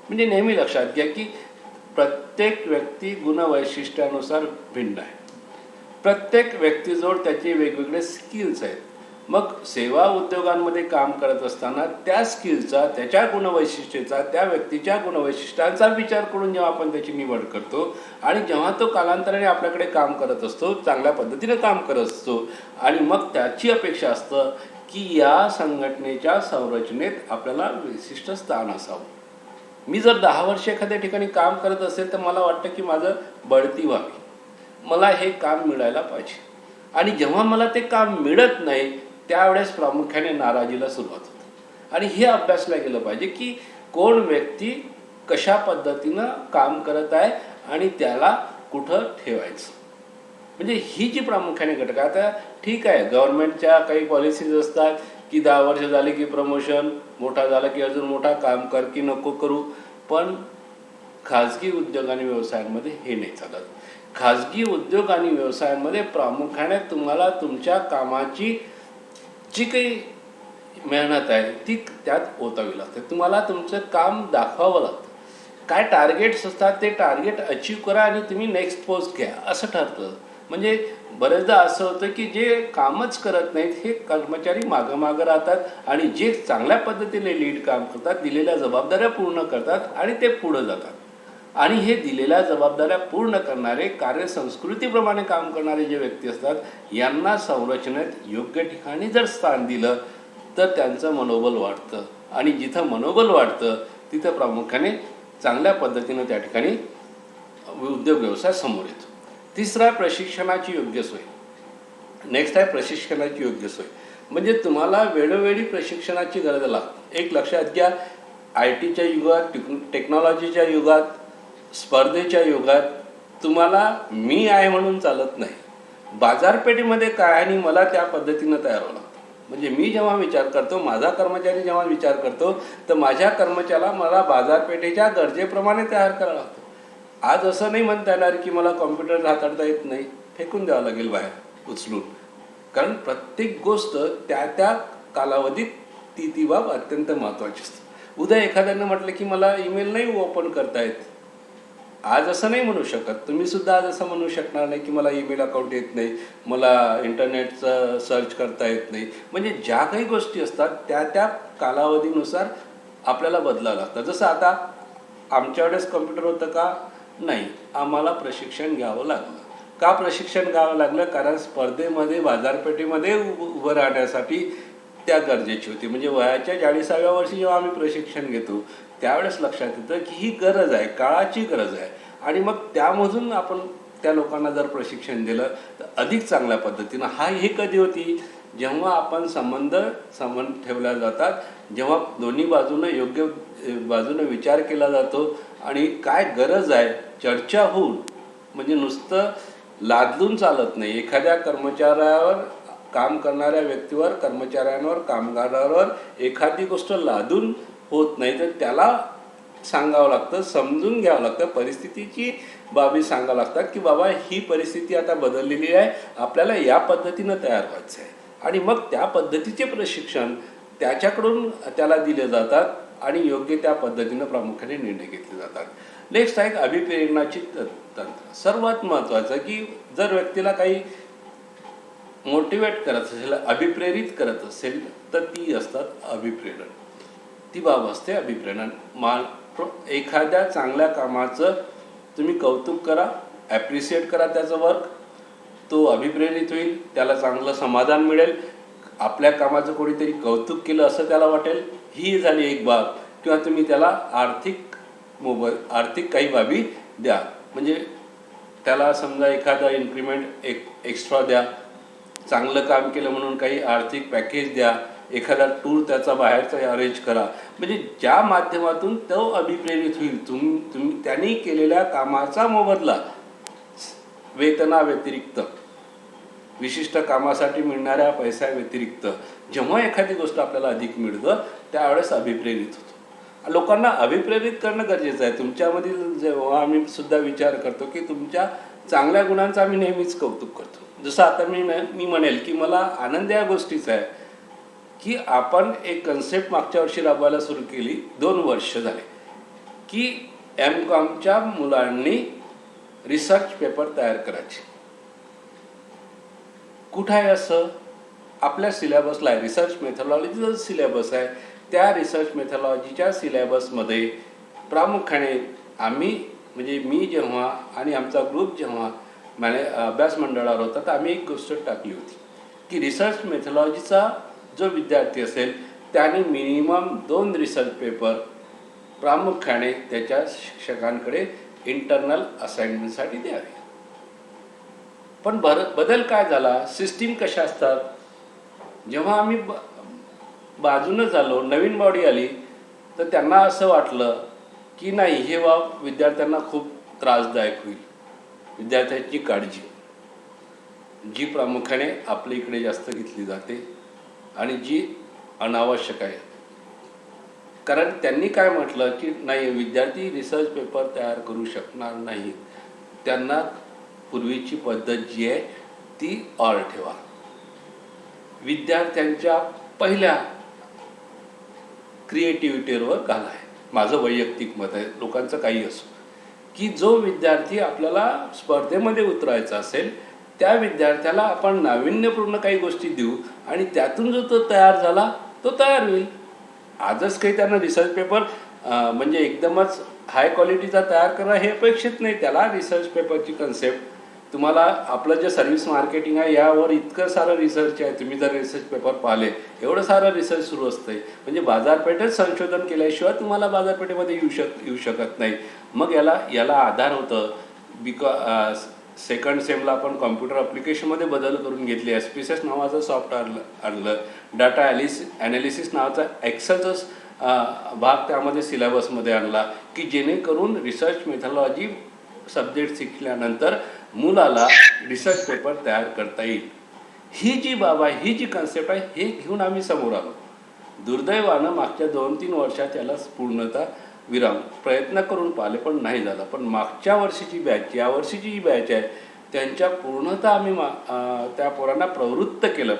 म्हणजे नेहमी लक्षात घ्या की प्रत्येक व्यक्ती गुणवैशिष्ट्यानुसार भिन्न आहे. प्रत्येक व्यक्तीजवळ त्याचे वेगवेगळे स्किल्स आहेत. मग सेवा उद्योगांमध्ये काम करत असताना त्या स्किलचा, त्याच्या गुणवैशिष्ट्याचा, त्या व्यक्तीच्या गुणवैशिष्ट्यांचा विचार करून जेव्हा आपण त्याची निवड करतो आणि जेव्हा तो कालांतराने आपल्याकडे काम करत असतो, चांगल्या पद्धतीने काम करत असतो, आणि मग त्याची अपेक्षा असतं की या संघटनेच्या संरचनेत आपल्याला विशिष्ट स्थान असावं. मी जर 10 वर्ष एखाद्या ठिकाणी काम करत असेल तर मला वाटतं की माझं बढती व्हावी, मला हे काम मिळायला पाहिजे. आणि जेव्हा मला ते काम मिळत नाही त्यावेळेस प्रामुख्याने नाराजीला सुरुवात होते. आणि हे अभ्यासलं गेलं पाहिजे की कोण व्यक्ती कशा पद्धतीनं काम करत आहे आणि त्याला कुठं ठेवायचं. म्हणजे ही जी प्रामुख्याने घटक, आता ठीक आहे गव्हर्नमेंटच्या काही पॉलिसीज असतात की 10 वर्ष झाली की प्रमोशन, मोठा झाला की अजून मोठा काम कर की नको करू, पण खाजगी उद्योग आणि व्यवसायांमध्ये हे नाही चालत. खाजगी उद्योग आणि व्यवसायांमध्ये प्रामुख्याने तुम्हाला तुमच्या कामाची जी काही मेहनत आहे ती त्यात ओतावी लागते. तुम्हाला तुमचं काम दाखवावं लागतं. काय टार्गेट्स असतात ते टार्गेट अचीव करा आणि तुम्ही नेक्स्ट पोस्ट घ्या असं ठरतं. म्हणजे बरेचदा असं होतं की जे कामच करत नाहीत हे कर्मचारी मागं राहतात आणि जे चांगल्या पद्धतीने लीड काम करतात, दिलेल्या जबाबदाऱ्या पूर्ण करतात आणि ते पुढं जातात. आणि हे दिलेल्या जबाबदाऱ्या पूर्ण करणारे, कार्यसंस्कृतीप्रमाणे काम करणारे जे व्यक्ती असतात यांना संरचनेत योग्य ठिकाणी जर स्थान दिलं तर त्यांचं मनोबल वाढतं, आणि जिथं मनोबल वाढतं तिथं प्रामुख्याने चांगल्या पद्धतीनं त्या ठिकाणी उद्योग व्यवसाय समोर येतो. तिसरा आहे प्रशिक्षणाची योग्य सोय. नेक्स्ट आहे प्रशिक्षणाची योग्य सोय. म्हणजे तुम्हाला वेळोवेळी प्रशिक्षणाची गरज लागते. एक लक्षात घ्या, IT च्या युगात, टेक्नॉलॉजीच्या युगात, स्पर्धेच्या युगात तुम्हाला मी आहे म्हणून चालत नाही. बाजारपेठेमध्ये काय आणि मला त्या पद्धतीनं तयार व्हावं लागतं. म्हणजे मी जेव्हा विचार करतो, माझा कर्मचारी जेव्हा विचार करतो, तर माझ्या कर्मचाऱ्याला मला बाजारपेठेच्या गरजेप्रमाणे तयार करावं लागतं. आज असं नाही म्हणता येणार की मला कॉम्प्युटर हाताळता येत नाही, फेकून द्यावं लागेल बाहेर उचलून. कारण प्रत्येक गोष्ट त्या त्या कालावधीत ती बाब अत्यंत महत्त्वाची असते. उद्या एखाद्यानं म्हटलं की मला ईमेल नाही ओपन करता येत, आज असं नाही म्हणू शकत. तुम्ही सुद्धा आज असं म्हणू शकणार नाही की मला ईमेल अकाउंट येत नाही, मला इंटरनेटचं सर्च करता येत नाही. म्हणजे ज्या काही गोष्टी असतात त्या त्या कालावधीनुसार आपल्याला बदलावं लागतं. जसं आता आमच्या वेळेस कम्प्युटर होतं का? नाही. आम्हाला प्रशिक्षण घ्यावं लागलं. का प्रशिक्षण घ्यावं लागलं? कारण स्पर्धेमध्ये, बाजारपेठेमध्ये उभं राहण्यासाठी त्या गरजेची होती. म्हणजे वयाच्या 40व्या वर्षी जेव्हा आम्ही प्रशिक्षण घेतो त्यावेळेस लक्षात येतं की ही गरज आहे, काळाची गरज आहे. आणि मग त्यामधून आपण त्या लोकांना जर प्रशिक्षण दिलं तर अधिक चांगल्या पद्धतीनं. हे कधी होती? जेव्हा आपण संबंध ठेवल्या जातात, जेव्हा दोन्ही बाजूनं योग्य बाजूनं विचार केला जातो आणि काय गरज आहे चर्चा होऊन. म्हणजे नुसतं लादलून चालत नाही. एखाद्या कर्मचाऱ्यावर, काम करणाऱ्या व्यक्तीवर, कर्मचाऱ्यांवर, कामगारावर एखादी गोष्ट लादून होत नाही, तर त्याला सांगावं लागतं, समजून घ्यावं लागतं, परिस्थितीची बाबी सांगावं लागतात की बाबा ही परिस्थिती आता बदललेली आहे, आपल्याला या पद्धतीनं तयार व्हायचं आहे. आणि मग त्या पद्धतीचे प्रशिक्षण त्याच्याकडून त्याला दिले जातात आणि योग्य त्या पद्धतीनं प्रामुख्याने निर्णय घेतले जातात. नेक्स्ट आहे अभिप्रेरणाची तंत्र. सर्वात महत्त्वाचं की जर व्यक्तीला काही मोटिवेट करत असेल, अभिप्रेरित करत असेल तर ती असतात अभिप्रेरण. ती बाब असते अभिप्रेरण. एखाद्या चांगल्या कामाचं तुम्ही कौतुक करा, ॲप्रिशिएट करा त्याचं वर्क, तो अभिप्रेरित होईल, त्याला चांगलं समाधान मिळेल, आपल्या कामाचं कोणीतरी कौतुक केलं असं त्याला वाटेल. ही झाली एक बाब. किंवा तुम्ही त्याला आर्थिक काही बाबी द्या. म्हणजे त्याला समजा एखादा इन्क्रिमेंट एक्स्ट्रा द्या, चांगलं काम केलं म्हणून काही आर्थिक पॅकेज द्या, एखादा टूर त्याचा बाहेरचा अरेंज करा. म्हणजे ज्या माध्यमातून तो अभिप्रेरित होईल. त्यांनी केलेल्या कामाचा मोबदला वेतनाव्यतिरिक्त, विशिष्ट कामासाठी मिळणाऱ्या पैशाव्यतिरिक्त जेव्हा एखादी गोष्ट आपल्याला अधिक मिळतं त्यावेळेस अभिप्रेरित होतो. लोकांना अभिप्रेरित करणं गरजेचं आहे. तुमच्यामधील जेव्हा आम्ही सुद्धा विचार करतो की तुमच्या चांगल्या गुणांचं आम्ही नेहमीच कौतुक करतो. जसं आता मी म्हणेल की मला आनंद या गोष्टीचा आहे की आपण एक कन्सेप्ट मागच्या वर्षी राबवायला सुरू केली, 2 वर्ष झाले, की M.Com.च्या मुलांनी रिसर्च पेपर तयार करायचे. कुठं आहे असं? आपल्या सिलेबसला आहे. रिसर्च मेथॉडॉलॉजीचा सिलेबस आहे. त्या रिसर्च मेथॉडॉलॉजीच्या सिलेबसमध्ये प्रामुख्याने आम्ही, म्हणजे मी जेव्हा आणि आमचा ग्रुप जेव्हा अभ्यास मंडळावर होता तर आम्ही एक गोष्ट टाकली होती की रिसर्च मेथॉडॉलॉजीचा जो विद्यार्थी असेल त्याने मिनिमम 2 रिसर्च पेपर प्रामुख्याने त्याच्या शिक्षकांकडे इंटरनल असाइनमेंटसाठी द्यावे. पण बदल काय झाला? सिस्टीम कशा असतात? जेव्हा आम्ही बाजूनं झालो, नवीन बॉडी आली, तर त्यांना असं वाटलं की नाही, हे बाब विद्यार्थ्यांना खूप त्रासदायक होईल. विद्यार्थ्यांची काळजी जी प्रामुख्याने आपल्या इकडे जास्त घेतली जाते आणि जी अनावश्यक आहे. कारण त्यांनी काय म्हटलं की नाही, विद्यार्थी रिसर्च पेपर तयार करू शकणार नाही, त्यांना पूर्वीची पद्धत जी आहे ती ऑर ठेवा. विद्यार्थ्यांच्या पहिल्या क्रिएटिव्हिटीवर घाला आहे. माझं वैयक्तिक मत आहे, लोकांचं काही असो, की जो विद्यार्थी आपल्याला स्पर्धेमध्ये उतरायचा असेल त्या विद्यार्थ्याला आपण नाविन्यपूर्ण काही गोष्टी देऊ आणि त्यातून जो तो तयार झाला तो तयार होईल. आजच काही त्यांना रिसर्च पेपर म्हणजे एकदमच हाय क्वालिटीचा तयार करणं हे अपेक्षित नाही. त्याला रिसर्च पेपरची कन्सेप्ट तुम्हाला आपलं जे सर्व्हिस मार्केटिंग आहे यावर इतकं सारं रिसर्च आहे. तुम्ही जर रिसर्च पेपर पाहिले एवढं सारं रिसर्च सुरू असतंय. म्हणजे बाजारपेठेत संशोधन केल्याशिवाय तुम्हाला बाजारपेठेमध्ये येऊ शकत नाही. मग याला आधार होतं सेकंड सेमला आपण कॉम्प्युटर ॲप्लिकेशनमध्ये बदल करून घेतले. SPSS नावाचं सॉफ्टवेअर आणलं. डाटा ॲनालिसिस नावाचा एक्सेलचं भाग त्यामध्ये सिलेबसमध्ये आणला की जेणेकरून रिसर्च मेथॉलॉजी सब्जेक्ट शिकल्यानंतर मुलाला रिसर्च पेपर तयार करता येईल. ही जी बाब आहे, ही जी कन्सेप्ट आहे, हे घेऊन आम्ही समोर आलो. दुर्दैवानं मागच्या 2-3 वर्षात याला पूर्णतः विराम प्रयत्न करून पाहिले पण नाही झाला. पण मागच्या वर्षीची बॅच, या वर्षीची जी बॅच आहे त्यांच्या पूर्णतः आम्ही त्या पोरांना प्रवृत्त केलं.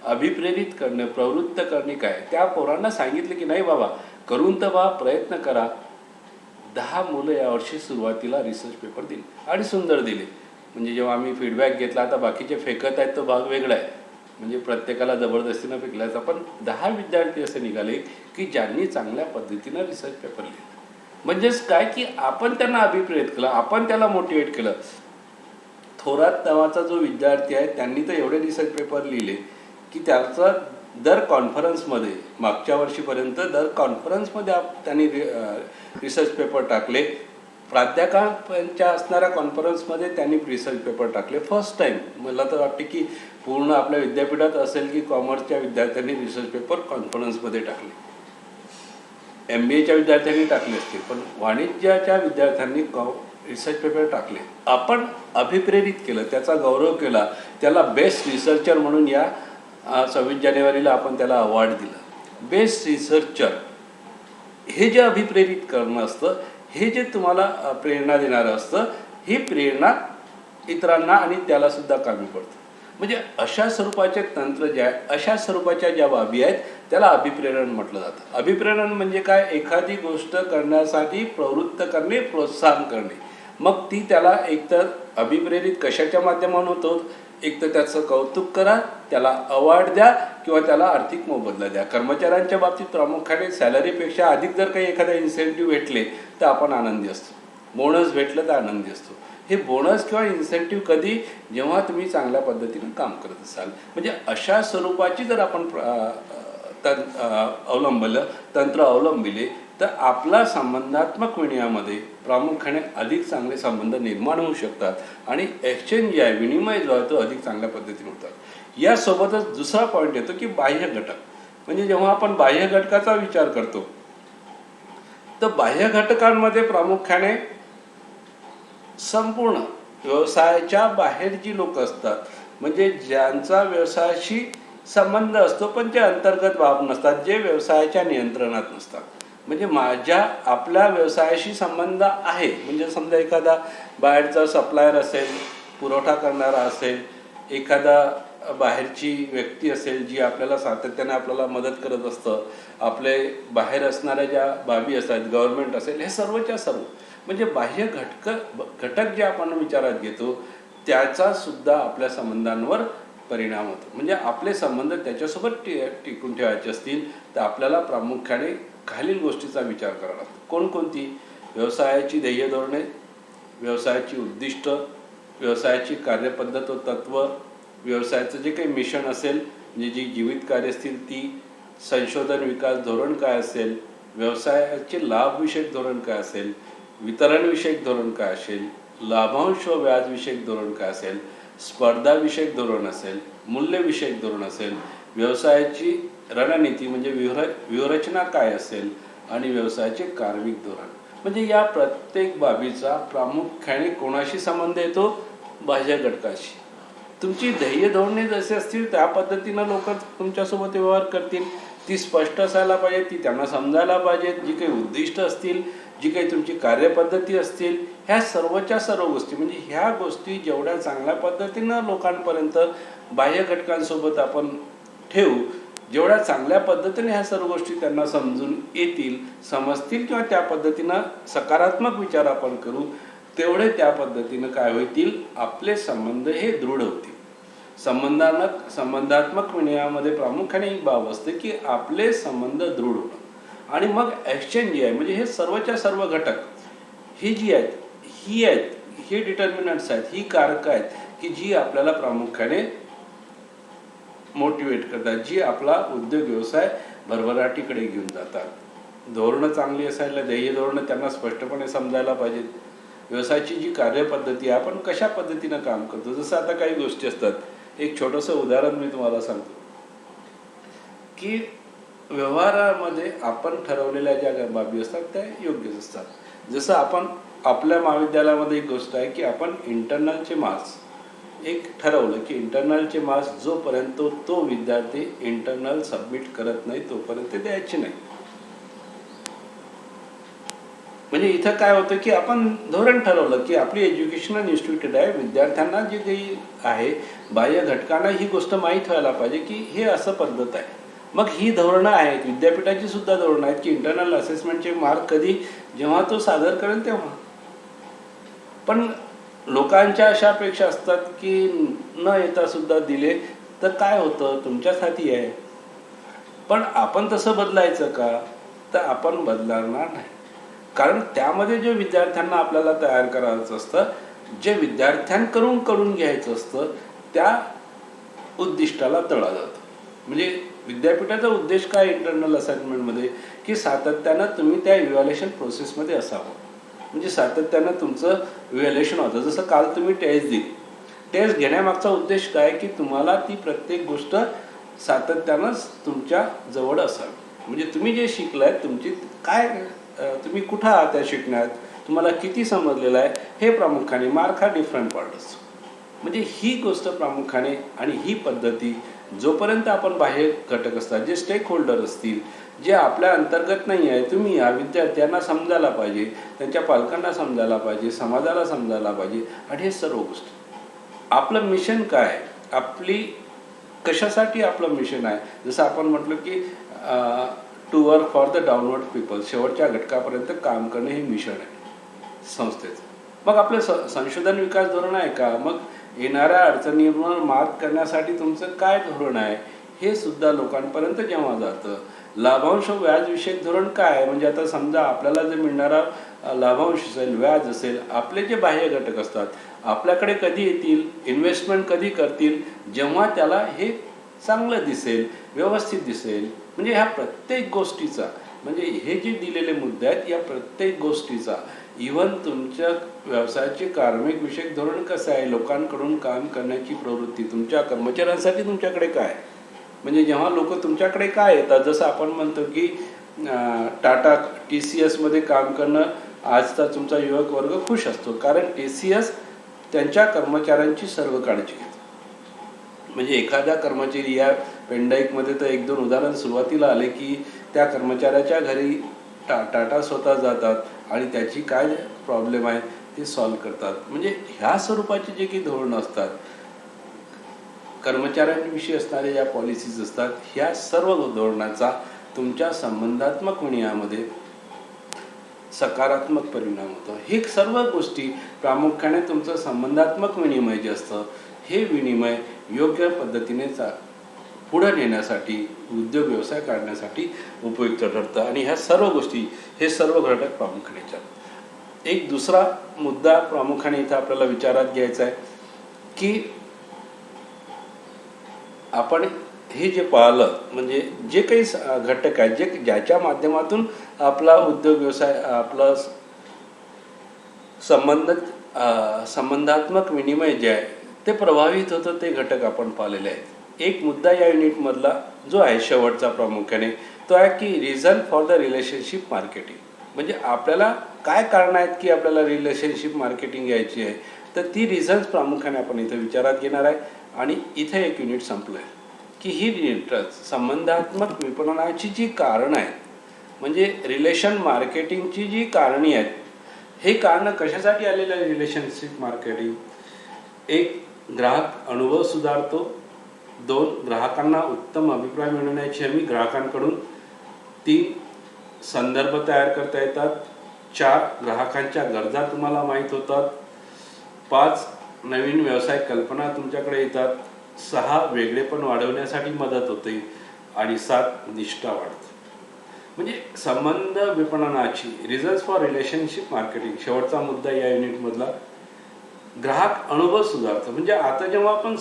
अभिप्रेरित करणे, प्रवृत्त करणे काय, त्या पोरांना सांगितलं की नाही बाबा करून तर प्रयत्न करा. 10 मुलं यावर्षी सुरुवातीला रिसर्च पेपर दिले आणि सुंदर दिले. म्हणजे जेव्हा आम्ही फीडबॅक घेतला, आता बाकीचे फेकत आहेत तो भाग वेगळा आहे, म्हणजे प्रत्येकाला जबरदस्तीनं फेकलायचा. पण 10 विद्यार्थी असे निघाले की ज्यांनी चांगल्या पद्धतीनं रिसर्च पेपर लिहिला. म्हणजेच काय की आपण त्यांना अभिप्रेरित केलं, आपण त्याला मोटिवेट केलं. थोरात नावाचा जो विद्यार्थी आहे त्यांनी तर एवढे रिसर्च पेपर लिहिले की त्याचा दर कॉन्फरन्समध्ये मागच्या वर्षीपर्यंत दर कॉन्फरन्समध्ये त्यांनी रिसर्च पेपर टाकले. प्राध्यापकांच्या असणाऱ्या कॉन्फरन्समध्ये त्यांनी रिसर्च पेपर टाकले. फर्स्ट टाईम मला तर वाटते की पूर्ण आपल्या विद्यापीठात असेल की कॉमर्सच्या विद्यार्थ्यांनी रिसर्च पेपर कॉन्फरन्समध्ये टाकले. MBAच्या विद्यार्थ्यांनी टाकले असतील, पण वाणिज्याच्या विद्यार्थ्यांनी रिसर्च पेपर टाकले. आपण अभिप्रेरित केलं, त्याचा गौरव केला, त्याला बेस्ट रिसर्चर म्हणून या 26 जानेवारीला आपण त्याला अवॉर्ड दिला. बेस्ट रिसर्चर हे जे अभिप्रेरित करणं असतं, हे जे तुम्हाला प्रेरणा देणारं असतं, ही प्रेरणा इतरांना आणि त्यालासुद्धा कामी पडतं. म्हणजे अशा स्वरूपाचे तंत्र जे आहे, अशा स्वरूपाच्या ज्या बाबी आहेत त्याला अभिप्रेरण म्हटलं जातं. अभिप्रेरण म्हणजे काय, एखादी गोष्ट करण्यासाठी प्रवृत्त करणे, प्रोत्साहन करणे. मग ती त्याला एकतर अभिप्रेरित कशाच्या माध्यमातून होतो, एक तर त्याचं कौतुक करा, त्याला अवॉर्ड द्या किंवा त्याला आर्थिक मोबदला द्या. कर्मचाऱ्यांच्या बाबतीत प्रामुख्याने सॅलरीपेक्षा अधिक जर काही एखादा इन्सेंटिव्ह भेटले तर आपण आनंदी असतो. बोनस भेटलं तर आनंदी असतो. हे बोनस किंवा इन्सेंटिव्ह कधी, जेव्हा तुम्ही चांगल्या पद्धतीने काम करत असाल. म्हणजे अशा स्वरूपाची जर आपण तंत्र अवलंबिले तर आपला संबंधात्मक विनिमयामध्ये प्रामुख्याने अधिक चांगले संबंध निर्माण होऊ शकतात आणि एक्सचेंज जे आहे, विनिमय जो आहे तो अधिक चांगल्या पद्धतीने होतात. यासोबतच दुसरा पॉईंट येतो की बाह्य घटक. म्हणजे जेव्हा आपण बाह्य घटकाचा विचार करतो तर बाह्य घटकांमध्ये प्रामुख्याने संपूर्ण व्यवसायाच्या बाहेर जी लोक असतात, म्हणजे ज्यांचा व्यवसायाशी संबंध असतो पण ते अंतर्गत बाब नसतात, जे व्यवसायाच्या नियंत्रणात नसतात. म्हणजे आपल्या व्यवसायाशी संबंध आहे, म्हणजे समजा एखादा बाहेरचा सप्लायर असेल, पुरवठा करणारा असेल, एखादा बाहेरची व्यक्ती असेल जी आपल्याला सातत्याने आपल्याला मदत करत असतं, आपले बाहेर असणाऱ्या ज्या बाबी असतात, गव्हर्नमेंट असेल, हे सर्वच्या सर्व म्हणजे बाह्य घटक जे आपण विचारात घेतो त्याचा सुद्धा आपल्या संबंधांवर परिणाम होतो. म्हणजे आपले संबंध त्याच्यासोबत टिकून ठेवायचे असतील तर आपल्याला प्रामुख्याने खालील गोष्टीचा विचार करावा लागतो. कोणकोणती? व्यवसायाची ध्येय धोरणे, व्यवसायाची उद्दिष्ट, व्यवसायाची कार्यपद्धत व तत्व, व्यवसायाचं जे काही मिशन असेल, म्हणजे जी जीवित कार्य असतील ती, संशोधन विकास धोरण काय असेल, व्यवसायाचे लाभविषयक धोरण काय असेल, वितरणविषयक धोरण काय असेल, लाभांश व व्याजविषयक धोरण काय असेल, स्पर्धाविषयक धोरण असेल, मूल्यविषयक धोरण असेल, व्यवसायाची रणनीती म्हणजे व्यूहरचना काय असेल आणि व्यवसायाचे कार्मिक धोरण. म्हणजे या प्रत्येक बाबीचा प्रामुख्याने कोणाशी संबंध येतो? बाह्य घटकाशी. तुमची ध्येय धोरणे जसे असतील त्या पद्धतीनं लोक तुमच्यासोबत व्यवहार करतील. ती स्पष्ट असायला पाहिजे, ती त्यांना समजायला पाहिजे. जी काही उद्दिष्ट असतील, जी काही तुमची कार्यपद्धती असतील, ह्या सर्वच्या सर्व गोष्टी, म्हणजे ह्या गोष्टी जेवढ्या चांगल्या पद्धतीनं लोकांपर्यंत बाह्य घटकांसोबत आपण ठेवू, जेवढ्या चांगल्या पद्धतीने ह्या सर्व गोष्टी त्यांना समजून येतील, समजतील किंवा त्या पद्धतीनं सकारात्मक विचार आपण करू, तेवढे त्या पद्धतीनं काय होतील, आपले संबंध हे दृढ होतील. संबंधात्मक विनिमयामध्ये प्रामुख्याने एक बाब असते की आपले संबंध दृढ होणं आणि मग एक्सचेंज जे आहे, म्हणजे हे सर्वच्या सर्व घटक ही जी आहेत ही डिटर्मिनंट्स आहेत, ही कारक आहेत की जी आपल्याला प्रामुख्याने मोटिवेट करतात, जी आपला उद्योग व्यवसाय भरभराटीकडे घेऊन जातात. धोरणं चांगली असायला, ध्येय धोरणं त्यांना स्पष्टपणे समजायला पाहिजेत. व्यवसायाची जी कार्यपद्धती आहे, आपण कशा पद्धतीनं काम करतो. जसं आता काही गोष्टी असतात, एक छोटंसं उदाहरण मी तुम्हाला सांगतो की व्यवहारामध्ये आपण ठरवलेल्या ज्या बाबी असतात त्या योग्यच असतात. जसं आपण आपल्या महाविद्यालयामध्ये एक गोष्ट आहे की आपण इंटरनलचे मार्क्स एक ठरवलं की इंटरनलचे मार्क्स जोपर्यंत तो विद्यार्थी इंटरनल सबमिट करत नाही तोपर्यंत द्यायचे नाही. म्हणजे इथं काय होतं की आपण धोरण ठरवलं की आपली एज्युकेशनल इन्स्टिट्यूट आहे, विद्यार्थ्यांना जे काही आहे बाह्य घटकांना ही गोष्ट माहीत व्हायला पाहिजे की हे असं पद्धत आहे. मग ही धोरणं आहेत, विद्यापीठाची सुद्धा धोरणं आहेत की इंटरनल असेसमेंटचे मार्क कधी, जेव्हा तो सादर करेल तेव्हा. पण लोकांच्या अशा अपेक्षा असतात की न येता सुद्धा दिले तर काय होतं, तुमच्यासाठी आहे. पण आपण तसं बदलायचं का, तर आपण बदलणार नाही. कारण त्यामध्ये जे विद्यार्थ्यांना आपल्याला तयार करायचं असतं, जे विद्यार्थ्यांकडून करून घ्यायचं असतं, त्या उद्दिष्टाला तळा जातं. म्हणजे विद्यापीठाचा उद्देश काय इंटरनल असाइनमेंटमध्ये की सातत्यानं तुम्ही त्या इव्हॅल्युएशन प्रोसेसमध्ये असावं. म्हणजे सातत्यानं तुमचं इव्हॅल्युएशन होतं. जसं काल तुम्ही टेस्ट दिली, टेस्ट घेण्यामागचा उद्देश काय की तुम्हाला ती प्रत्येक गोष्ट सातत्यानंच तुमच्या जवळ असावी. म्हणजे तुम्ही जे शिकलाय, तुमची काय तुम्ही कुठं आहात त्या शिकण्यात, तुम्हाला किती समजलेलं आहे, हे प्रामुख्याने मार्क हा डिफरंट पार्ट असतो. म्हणजे ही गोष्ट प्रामुख्याने आणि ही पद्धती जोपर्यंत आपण बाहेर घटक असतात, जे स्टेक होल्डर असतील, जे आपल्या अंतर्गत नाही आहे, तुम्ही या विद्यार्थ्यांना समजायला पाहिजे, त्यांच्या पालकांना समजायला पाहिजे, समाजाला समजायला पाहिजे. आणि हे सर्व गोष्टी आपलं मिशन काय आहे, आपली कशासाठी आपलं मिशन आहे. जसं आपण म्हटलं की to work for the downward people, शेवटच्या घटकापर्यंत काम करणे हे मिशन आहे संस्थेचं. मग आपलं संशोधन विकास धोरण आहे का, मग येणाऱ्या अडचणींवर मात करण्यासाठी तुमचं काय धोरण आहे, हे सुद्धा लोकांपर्यंत जेव्हा जातं. लाभांश व्याज विषयक धोरण काय आहे, म्हणजे आता समजा आपल्याला जे मिळणारा लाभांश असेल, व्याज असेल, आपले जे बाह्य घटक असतात आपल्याकडे कधी येतील, इन्व्हेस्टमेंट कधी करतील, जेव्हा त्याला हे चांगलं दिसेल, व्यवस्थित दिसेल. म्हणजे ह्या प्रत्येक गोष्टीचा, म्हणजे हे जे दिलेले मुद्दे आहेत या प्रत्येक गोष्टीचा, इव्हन तुमच्या व्यवसायाचे कार्मिक विषयक धोरण कसं आहे, लोकांकडून काम करण्याची प्रवृत्ती, तुमच्या कर्मचाऱ्यांसाठी तुमच्याकडे काय, म्हणजे जेव्हा लोक तुमच्याकडे काय येतात. जसं आपण म्हणतो की टाटा TCS मध्ये काम करणं आजचा तुमचा युवक वर्ग खुश असतो, कारण TCS त्यांच्या कर्मचाऱ्यांची सर्व काळजी घेतो. म्हणजे एखाद्या कर्मचारी या पेंडाईकमध्ये तर 1-2 उदाहरण सुरुवातीला आले की त्या कर्मचाऱ्याच्या घरी टाटा स्वतः जातात आणि त्याची काय प्रॉब्लेम आहे ते सॉल्व्ह करतात. म्हणजे ह्या स्वरूपाची जे काही धोरणं असतात, कर्मचाऱ्यांविषयी असणाऱ्या ज्या पॉलिसीज असतात, ह्या सर्व धोरणाचा तुमच्या संबंधात्मक विनिमयामध्ये सकारात्मक परिणाम होतो. हे सर्व गोष्टी प्रामुख्याने तुमचं संबंधात्मक विनिमय जे असतं, हे विनिमय योग्य पद्धतीने पुढे नेण्यासाठी, उद्योग व्यवसाय काढण्यासाठी उपयुक्त ठरतं. आणि ह्या सर्व गोष्टी, हे सर्व घटक प्रामुख्याने विचारतात. एक दुसरा मुद्दा प्रामुख्याने इथं आपल्याला विचारात घ्यायचा आहे की आपण हे जे पाहिलं, म्हणजे जे काही घटक आहेत, जे ज्याच्या माध्यमातून आपला उद्योग व्यवसाय, आपला संबंधात्मक विनिमय जे आहे ते प्रभावित होतं, ते घटक आपण पाहिलेले आहेत. एक मुद्दा या युनिटमधला जो आहे शेवटचा प्रामुख्याने, तो आहे की reason for the relationship marketing. म्हणजे आपल्याला काय कारण आहेत की आपल्याला रिलेशनशिप मार्केटिंग घ्यायची आहे, तर ती रिझन्स प्रामुख्याने आपण इथे विचारात घेणार आहे. आणि इथे एक युनिट संपलं आहे की ही युनिट संबंधात्मक विपणनाची जी कारणं आहेत, म्हणजे रिलेशन मार्केटिंगची जी कारणे आहेत, हे कारणं कशासाठी आलेलं आहे रिलेशनशिप मार्केटिंग. एक, ग्राहक अनुभव सुधारतो. 2, ग्राहकांना उत्तम अभिप्राय मिळवण्याची हमी ग्राहकांकडून. 3, संदर्भ तयार करता येतात. 4, ग्राहकांच्या गरजा तुम्हाला माहीत होतात. 5, नवीन व्यवसाय कल्पना तुमच्याकडे येतात. 6, वेगळेपण वाढवण्यासाठी मदत होते. आणि 7, निष्ठा वाढते. म्हणजे संबंध विपणनाची रिझल्ट फॉर रिलेशनशिप मार्केटिंग, शेवटचा मुद्दा या युनिटमधला. ग्राहक अनुभव सुधारतो. म्हणजे आता जेव्हा आपण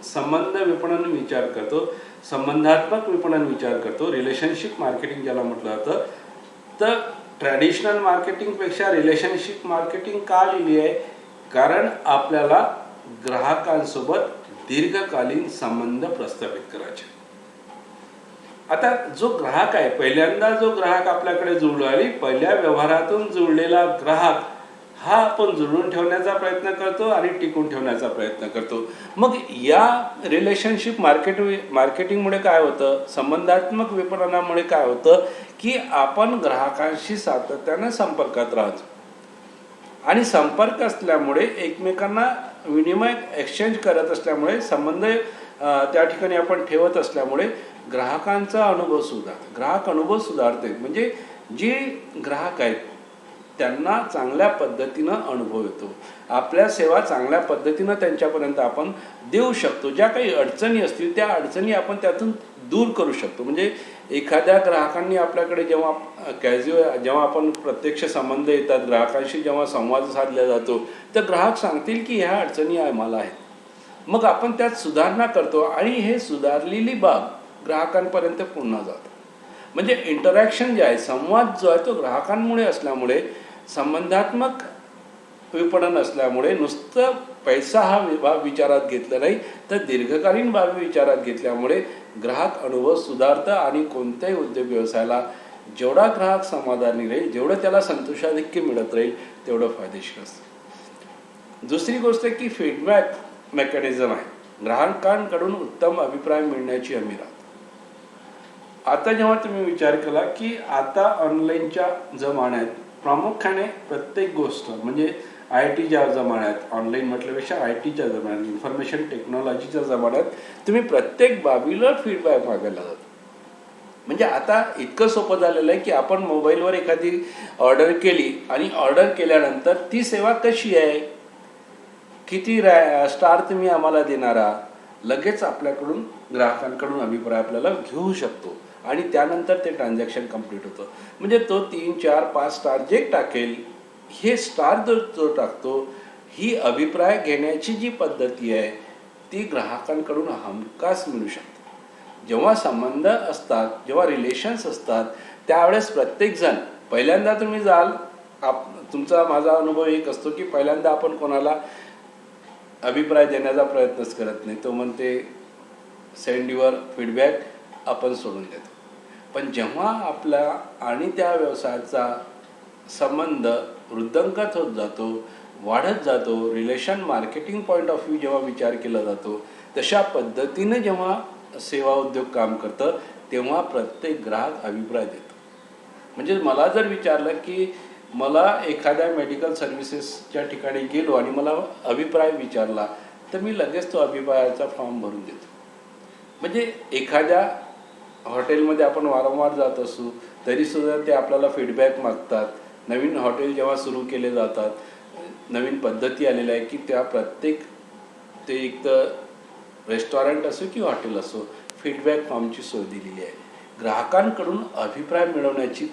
संबंध विपणन विचार करतो, संबंधात्मक विपणन विचार करतो, रिलेशनशिप मार्केटिंग ज्याला म्हटलं जातं, तर ट्रॅडिशनल मार्केटिंगपेक्षा रिलेशनशिप मार्केटिंग का लिहिली आहे? कारण आपल्याला ग्राहकांसोबत दीर्घकालीन संबंध प्रस्थापित करायचे. आता जो ग्राहक आहे, पहिल्यांदा जो ग्राहक आपल्याकडे जुळला आली, पहिल्या व्यवहारातून जुळलेला ग्राहक हा आपण जुळवून ठेवण्याचा प्रयत्न करतो आणि टिकून ठेवण्याचा प्रयत्न करतो. मग या रिलेशनशिप मार्केटिंगमुळे काय होतं, संबंधात्मक विपणनामुळे काय होतं की आपण ग्राहकांशी सातत्याने संपर्कात राहतो आणि संपर्क असल्यामुळे एकमेकांना विनिमय एक्सचेंज करत असल्यामुळे संबंध त्या ठिकाणी आपण ठेवत असल्यामुळे ग्राहकांचा अनुभव सुधारतो. ग्राहक अनुभव सुधारते म्हणजे जे ग्राहक आहेत त्यांना चांगल्या पद्धतीनं अनुभव येतो. आपल्या सेवा चांगल्या पद्धतीनं त्यांच्यापर्यंत आपण देऊ शकतो. ज्या काही अडचणी असतील त्या अडचणी आपण त्यातून दूर करू शकतो. म्हणजे एखाद्या ग्राहकांनी आपल्याकडे जेव्हा आपण प्रत्यक्ष संबंध येतात, ग्राहकांशी जेव्हा संवाद साधला जातो, तर ग्राहक सांगतील की ह्या अडचणी आम्हाला आहेत. मग आपण त्यात सुधारणा करतो आणि हे सुधारलेली बाब ग्राहकांपर्यंत पुन्हा जातं. म्हणजे इंटरॅक्शन जे आहे, संवाद जो आहे तो ग्राहकांमुळे असल्यामुळे, संबंधात्मक विपणन असल्यामुळे नुसतं पैसा हा बाब विचारात घेतला नाही, तर दीर्घकालीन बाबी विचारात घेतल्यामुळे ग्राहक अनुभव सुधारतं आणि कोणत्याही उद्योग व्यवसायाला जेवढा ग्राहक समाधानी राहील, जेवढं त्याला संतोषाधिक्य मिळत राहील, तेवढं फायदेशीर असतं. दुसरी गोष्ट की फीडबॅक मेकॅनिझम आहे. ग्राहकांकडून उत्तम अभिप्राय मिळण्याची हमी राहते. आता जेव्हा तुम्ही विचार केला की आता ऑनलाईनच्या जमान्यात प्रामुख्याने प्रत्येक गोष्ट म्हणजे IT च्या जमान्यात, ऑनलाईन म्हटल्यापेक्षा IT च्या जमान्यात, इन्फॉर्मेशन टेक्नॉलॉजीच्या जमान्यात तुम्ही प्रत्येक बाबीला फीडबॅक मागायला जातो. म्हणजे आता इतकं सोपं झालेलं आहे की आपण मोबाईलवर एखादी ऑर्डर केली आणि ऑर्डर केल्यानंतर ती सेवा कशी आहे, किती स्टार तुम्ही आम्हाला देणारा, लगेच आपल्याकडून ग्राहकांकडून अभिप्राय आपल्याला घेऊ शकतो आणि त्यानंतर ते ट्रान्झॅक्शन कंप्लीट होतं. म्हणजे तो 3, 4, 5 स्टार जे टाकेल, हे स्टार जो टाकतो, ही अभिप्राय घेण्याची जी पद्धती आहे ती ग्राहकांकडून हमखास मिळू शकते. जेव्हा संबंध असतात, जेव्हा रिलेशन्स असतात, त्यावेळेस प्रत्येकजण पहिल्यांदा तुम्ही जाल, तुमचा माझा अनुभव एक असतो की पहिल्यांदा आपण कोणाला अभिप्राय देण्याचा प्रयत्नच करत नाही. तो म्हणते सेंड युअर फीडबॅक, आपण सोडून देतो. पण जेव्हा आपला आणि त्या व्यवसायाचा संबंध वृद्धंकत होत जातो, वाढत जातो, relation marketing point of view जेव्हा विचार केला जातो, तशा पद्धतीने जेव्हा सेवा उद्योग काम करतं, तेव्हा प्रत्येक ग्राहक अभिप्राय देतो. म्हणजे मला जर विचारलं की मला एखाद्या मेडिकल सर्व्हिसेसच्या ठिकाणी गेलो आणि मला अभिप्राय विचारला, तर मी लगेच तो अभिप्रायाचा फॉर्म भरून देतो. म्हणजे एखाद्या हॉटेलमध्ये आपण वारंवार जात असू तरीसुद्धा ते आपल्याला फीडबॅक मागतात. नवीन हॉटेल जेव्हा सुरू केले जातात, नवीन पद्धती आलेल्या आहे की त्या प्रत्येक, ते एक तर रेस्टॉरंट असो किंवा हॉटेल असो, फीडबॅक फॉर्मची सोय दिलेली आहे. ग्राहकांकडून अभिप्राय मिळवण्याची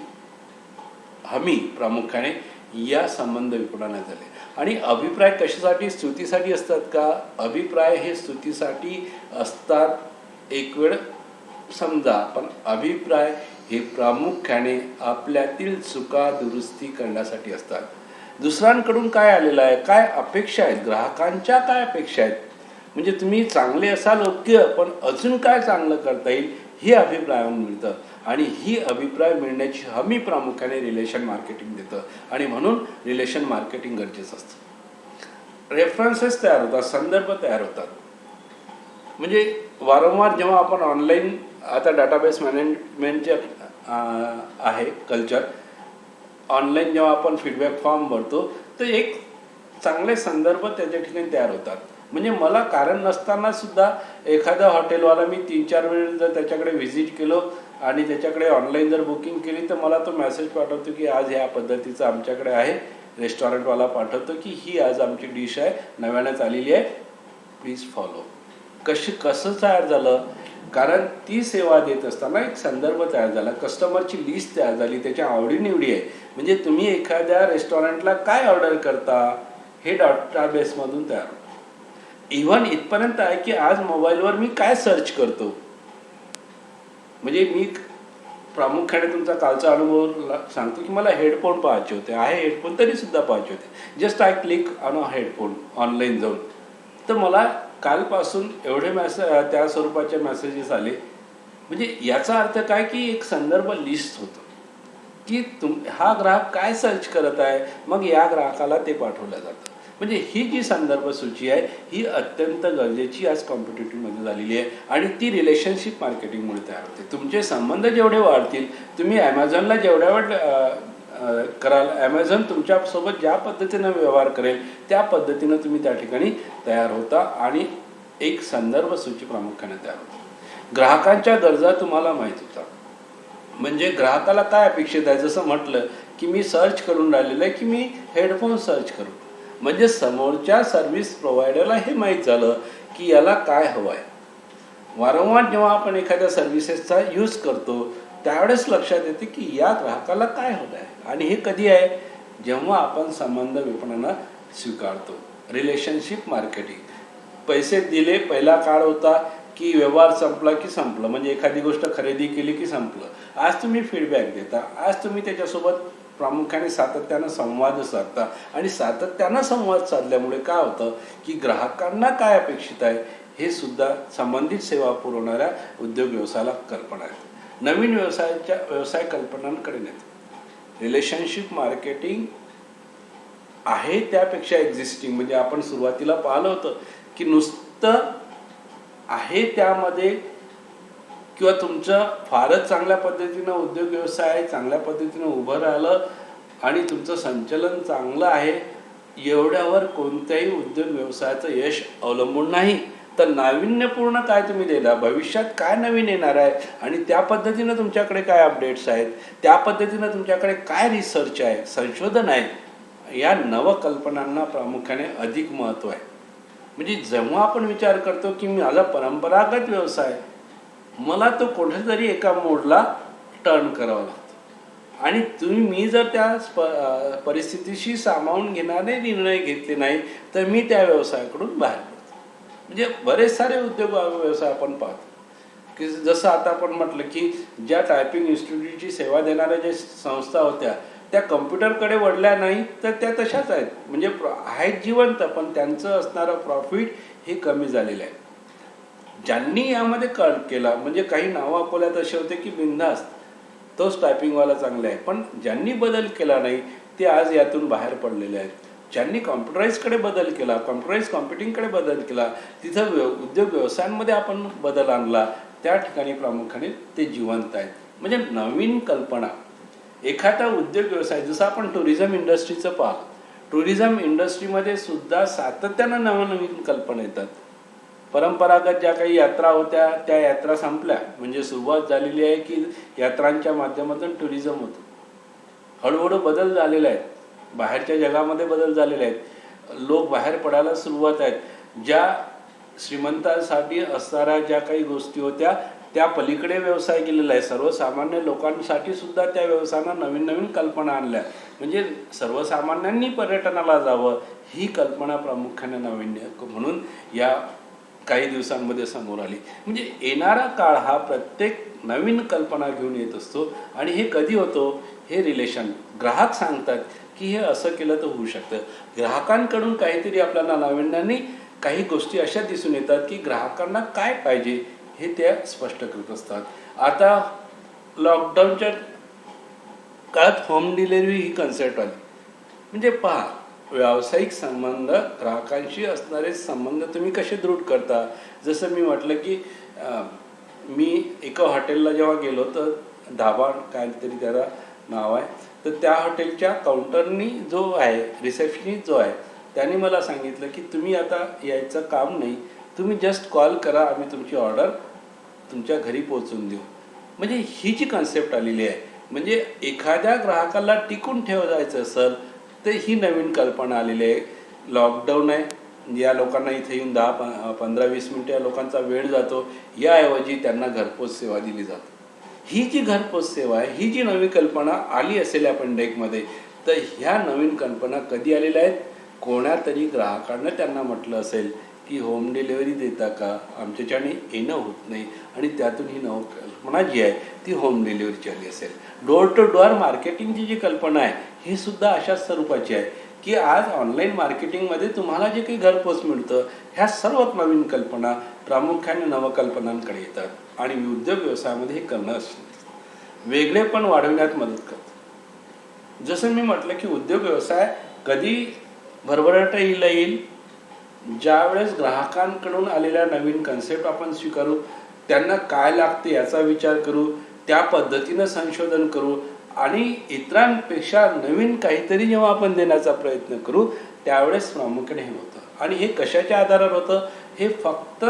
हमी प्रामुख्याने या संबंध विपणनात झाले. आणि अभिप्राय कशासाठी, स्तुतीसाठी असतात का? अभिप्राय हे स्तुतीसाठी असतात एक वेळ समजा, पण अभिप्राय हे प्रामुख्याने आपल्यातील चुका दुरुस्ती करण्यासाठी असतात. दुसऱ्यांकडून काय आलेलं आहे, काय अपेक्षा आहेत, ग्राहकांच्या काय अपेक्षा आहेत, म्हणजे तुम्ही चांगले असाल ओके, पण अजून काय चांगलं करता येईल हे अभिप्रायातून मिळतं. आणि ही अभिप्राय मिळण्याची हमी प्रामुख्याने रिलेशन मार्केटिंग देतं. आणि म्हणून रिलेशन मार्केटिंग गरजेचं असतं. रेफरन्सेस तयार होतात, संदर्भ तयार होतात. म्हणजे वारंवार जेव्हा आपण ऑनलाईन, आता डाटाबेस मॅनेजमेंटचे आहे कल्चर, ऑनलाईन जेव्हा आपण फीडबॅक फॉर्म भरतो, तर एक चांगले संदर्भ त्याच्या ठिकाणी तयार होतात. म्हणजे मला कारण नसताना सुद्धा एखादा हॉटेलवाला मी 3-4 वेळ जर त्याच्याकडे व्हिजिट केलो आणि त्याच्याकडे ऑनलाईन जर बुकिंग केली, तर मला तो मेसेज पाठवतो की आज ह्या पद्धतीचं आमच्याकडे आहे. रेस्टॉरंटवाला पाठवतो की ही आज आमची डिश आहे, नव्यानेच आलेली आहे, प्लीज फॉलो. कसं तयार झालं? कारण ती सेवा देत असताना एक संदर्भ तयार झाला, कस्टमरची लिस्ट तयार झाली, त्याच्या आवडीनिवडी आहे. म्हणजे तुम्ही एखाद्या रेस्टॉरंटला काय ऑर्डर करता हे डाटाबेसमधून तयार होतं. इव्हन इथपर्यंत आहे की आज मोबाईलवर मी काय सर्च करतो. म्हणजे मी प्रामुख्याने तुमचा कालचा अनुभव सांगतो की मला हेडफोन पाहायचे होते, आहे हेडफोन तरीसुद्धा पाहायचे होते. Just I click on a headphone online जाऊन. तर मला कालपासून एवढे त्या स्वरूपाचे मेसेजेस आले. म्हणजे याचा अर्थ काय की एक संदर्भ लिस्ट होतं की हा ग्राहक काय सर्च करत आहे, मग या ग्राहकाला ते पाठवलं जातं. म्हणजे ही जी संदर्भ सूची आहे ही अत्यंत गरजेची आज कॉम्पिटिटिव्हमध्ये झालेली आहे आणि ती रिलेशनशिप मार्केटिंगमुळे तयार होते. तुमचे संबंध जेवढे वाढतील, तुम्ही ॲमेझॉनला जेवढ्या वेळ कराल, ॲमेझॉन तुमच्यासोबत ज्या पद्धतीनं व्यवहार करेल त्या पद्धतीनं तुम्ही त्या ठिकाणी तयार होता आणि एक संदर्भ सूची प्रामुख्याने तयार होते. ग्राहकांच्या गरजा तुम्हाला माहीत होता. म्हणजे ग्राहकाला काय अपेक्षित आहे, जसं म्हटलं की मी सर्च करून राहिलेलं आहे की मी हेडफोन सर्च करू. म्हणजे समोरच्या सर्व्हिस प्रोव्हायडरला हे माहीत झालं की याला काय हवं आहे. वारंवार जेव्हा आपण एखाद्या सर्व्हिसेसचा यूज करतो त्यावेळेस लक्षात येते की या ग्राहकाला काय हवं आहे. आणि हे कधी आहे, जेव्हा आपण संबंध विपणन स्वीकारतो. Relationship marketing. पैसे दिले, पहिला काळ होता की व्यवहार संपला की संपलं, म्हणजे एखादी गोष्ट खरेदी केली की संपलं. आज तुम्ही फीडबॅक देता, आज तुम्ही त्याच्यासोबत प्रामुख्याने सातत्यानं संवाद साधता आणि सातत्यानं संवाद साधल्यामुळे काय होतं की ग्राहकांना काय अपेक्षित आहे हे सुद्धा संबंधित सेवा पुरवणाऱ्या उद्योग व्यवसायाला कल्पना आहे. नवीन व्यवसाय कल्पनांकडे नेते. रिलेशनशिप मार्केटिंग आहे त्यापेक्षा एक्झिस्टिंग, म्हणजे आपण सुरुवातीला पाहिलं होतं की नुसतं आहे त्यामध्ये किंवा तुमचं फारच चांगल्या पद्धतीनं उद्योग व्यवसाय चांगल्या पद्धतीनं उभं राहिलं आणि तुमचं संचलन चांगलं आहे, एवढ्यावर कोणत्याही उद्योग व्यवसायाचं यश अवलंबून नाही. तर नाविन्यपूर्ण काय तुम्ही देता, भविष्यात काय नवीन येणार आहे आणि त्या पद्धतीनं तुमच्याकडे काय अपडेट्स आहेत, त्या पद्धतीनं तुमच्याकडे काय रिसर्च आहे, संशोधन आहे, या नवकल्पनांना प्रामुख्याने अधिक महत्त्व आहे. म्हणजे जेव्हा आपण विचार करतो की माझा परंपरागत व्यवसाय, मला तो कुठेतरी एका मोडला टर्न करावा लागतो आणि मी जर त्या परिस्थितीशी सामावून घेणारे निर्णय घेतले नाही तर मी त्या व्यवसायाकडून बाहेर पडतो. म्हणजे बरेच सारे उद्योग व्यवसाय आपण पाहतो की जसं आता आपण म्हटलं की ज्या टायपिंग इन्स्टिट्यूटची सेवा देणाऱ्या ज्या संस्था होत्या त्या कम्प्युटरकडे वळल्या नाही तर त्या तशाच आहेत. म्हणजे आहेत जिवंत, पण त्यांचं असणारं प्रॉफिट हे कमी झालेलं आहे. ज्यांनी यामध्ये केला, म्हणजे काही नावं आपल्यात असे होते की बिनधास्त तोच टायपिंगवाला चांगला आहे, पण ज्यांनी बदल केला नाही ते आज यातून बाहेर पडलेले आहेत. ज्यांनी कॉम्प्युटराईजकडे बदल केला, कॉम्प्युटराईज कॉम्प्युटिंगकडे बदल केला, तिथं उद्योग व्यवसायांमध्ये आपण बदल आणला, त्या ठिकाणी प्रामुख्याने ते जिवंत आहेत. म्हणजे नवीन कल्पना एखादा उद्योग व्यवसाय, जसं आपण टुरिझम इंडस्ट्रीचं पाहिलं, टुरिझम इंडस्ट्रीमध्ये सुद्धा सातत्यानं नवनवीन कल्पना येतात. परंपरागत ज्या काही यात्रा होत्या त्या यात्रा संपल्या, म्हणजे सुरुवात झालेली आहे की यात्रांच्या माध्यमातून टुरिझम होतं. हळूहळू बदल झालेले आहेत, बाहेरच्या जगामध्ये बदल झालेले आहेत, लोक बाहेर पडायला सुरुवात आहेत. ज्या श्रीमंतांसाठी असणाऱ्या ज्या काही गोष्टी होत्या त्या पलीकडे व्यवसाय गेलेला आहे. सर्वसामान्य लोकांसाठी सुद्धा त्या व्यवसायानं नवीन नवीन कल्पना आणल्या. म्हणजे सर्वसामान्यांनी पर्यटनाला जावं ही कल्पना प्रामुख्याने नाविन्य म्हणून या काही दिवसांमध्ये समोर आली. म्हणजे येणारा काळ हा प्रत्येक नवीन कल्पना घेऊन येत असतो आणि हे कधी होतो, हे रिलेशन ग्राहक सांगतात की हे असं केलं तर होऊ शकतं. ग्राहकांकडून काहीतरी आपल्याला नाविन्याने काही गोष्टी अशा दिसून येतात की ग्राहकांना काय पाहिजे हे त्या स्पष्ट करत असतात. आता लॉकडाऊनच्या काळात होम डिलिव्हरी ही कन्सेप्ट आली. म्हणजे पहा, व्यावसायिक संबंध, ग्राहकांशी असणारे संबंध तुम्ही कसे दृढ करता. जसं मी म्हटलं की मी एका हॉटेलला जेव्हा गेलो तर धाबा काहीतरी त्याला नाव आहे, तर त्या हॉटेलच्या काउंटरनी जो आहे, रिसेप्शनिस्ट जो आहे, त्याने मला सांगितलं की तुम्ही आता यायचं काम नाही, तुम्ही जस्ट कॉल करा, आम्ही तुमची ऑर्डर तुमच्या घरी पोहोचून देऊ. म्हणजे ही जी कन्सेप्ट आलेली आहे, म्हणजे एखाद्या ग्राहकाला टिकून ठेवायचं असेल तर ही नवीन कल्पना आलेली आहे. लॉकडाऊन आहे, या लोकांना इथे येऊन 10-15-20 मिनटं या लोकांचा वेळ जातो, याऐवजी त्यांना घरपोच सेवा दिली जाते. ही जी घरपोच सेवा आहे, ही जी नवी कल्पना आली असेल या पेनड्राईव्हमध्ये, तर ह्या नवीन कल्पना कधी आलेल्या आहेत? कोणातरी ग्राहकांना त्यांना म्हटलं असेल की होम डिलिव्हरी देता का, आमच्याच्याने येणं होत नाही, आणि त्यातून ही कल्पना जी आहे ती होम डिलिव्हरीची आली असेल. डोअर टू डोअर मार्केटिंगची जी कल्पना आहे ही सुद्धा अशाच स्वरूपाची आहे की आज ऑनलाईन मार्केटिंगमध्ये तुम्हाला जे काही घरपोच मिळतं, ह्या सर्वात नवीन कल्पना प्रामुख्याने नवकल्पनांकडे येतात आणि उद्योग व्यवसायामध्ये हे करणं वेगळेपण वाढवण्यात मदत करतं. जसं मी म्हटलं की उद्योग व्यवसाय कधी भरभराट येईल, ज्यावेळेस ग्राहकांकडून आलेल्या नवीन कन्सेप्ट आपण स्वीकारू, त्यांना काय लागते याचा विचार करू, त्या पद्धतीनं संशोधन करू आणि इतरांपेक्षा नवीन काहीतरी जेव्हा आपण देण्याचा प्रयत्न करू, त्यावेळेस प्रामुख्याने हे होतं. आणि हे कशाच्या आधारावर होतं? हे फक्त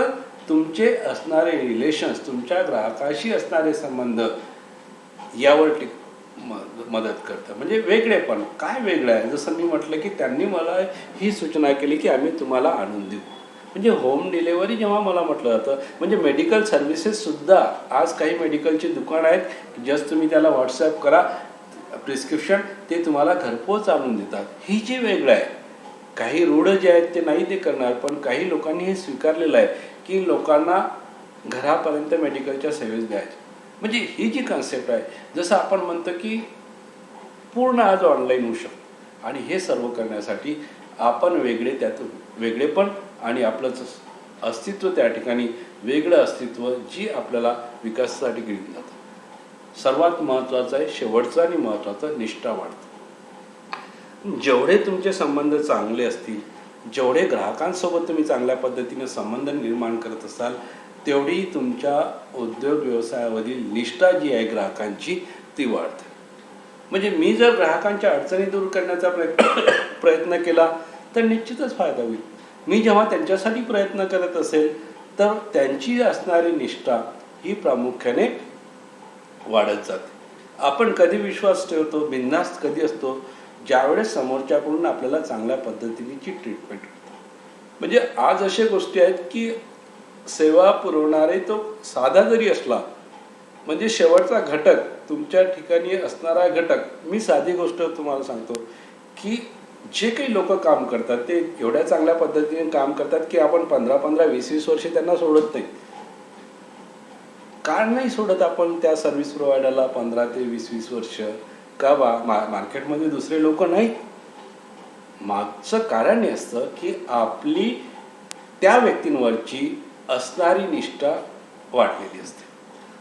तुमचे असणारे रिलेशन्स, तुमच्या ग्राहकाशी असणारे संबंध यावर मदत करतं. म्हणजे वेगळेपण काय वेगळं आहे? जसं मी म्हटलं की त्यांनी मला ही सूचना केली की आम्ही तुम्हाला आणून देऊ. म्हणजे होम डिलेवरी जेव्हा मला म्हटलं जातं, म्हणजे मेडिकल सर्व्हिसेससुद्धा आज काही मेडिकलची दुकानं आहेत, जस्ट तुम्ही त्याला व्हॉट्सॲप करा प्रिस्क्रिप्शन, ते तुम्हाला घरपोच आणून देतात. ही जी वेगळं आहे, काही रूढ जे आहेत ते नाही ते करणार, पण काही लोकांनी हे स्वीकारलेलं आहे की लोकांना घरापर्यंत मेडिकलच्या सेवेस द्यायच्या. म्हणजे ही जी कन्सेप्ट आहे, जसं आपण म्हणतो की पूर्ण आज ऑनलाईन होऊ शकतं, आणि हे सर्व करण्यासाठी आपण त्यातून वेगळेपण आणि आपलं अस्तित्व, त्या ठिकाणी वेगळं अस्तित्व जी आपल्याला विकासासाठी घेऊन जातं. सर्वात महत्त्वाचं आहे, शेवटचं आणि महत्त्वाचं, निष्ठा वाढतं. जेवढे तुमचे संबंध चांगले असतील, जेवढे ग्राहकांसोबत तुम्ही चांगल्या पद्धतीने संबंध निर्माण करत असाल, तेवढी तुमच्या उद्योग व्यवसायावरील निष्ठा जी आहे ग्राहकांची ती वाढते. म्हणजे मी जर ग्राहकांच्या अडचणी दूर करण्याचा प्रयत्न केला तर निश्चितच फायदा होईल. मी जेव्हा त्यांच्यासाठी प्रयत्न करत असेल तर त्यांची असणारी निष्ठा ही प्रामुख्याने वाढत जाते. आपण कधी विश्वास ठेवतो, बिनधास्त कधी असतो, ज्यावेळेस समोरच्याकडून आपल्याला चांगल्या पद्धतीची ट्रीटमेंट होते. म्हणजे आज अशा गोष्टी आहेत की सेवा पुरवणारे तो साधा जरी असला, म्हणजे शेवटचा घटक तुमच्या ठिकाणी असणारा घटक, मी साधी गोष्ट तुम्हाला सांगतो की जे काही लोक काम करतात ते एवढ्या चांगल्या पद्धतीने काम करतात की आपण 15-15, 20-20 वर्षे त्यांना सोडत नाही. का नाही सोडत आपण त्या सर्व्हिस प्रोव्हायडरला 15 ते 20-20 वर्ष? का मार्केटमध्ये दुसरे लोक नाही? मागचं कारण हे असतं की आपली त्या व्यक्तींवरची असणारी निष्ठा वाढलेली असते.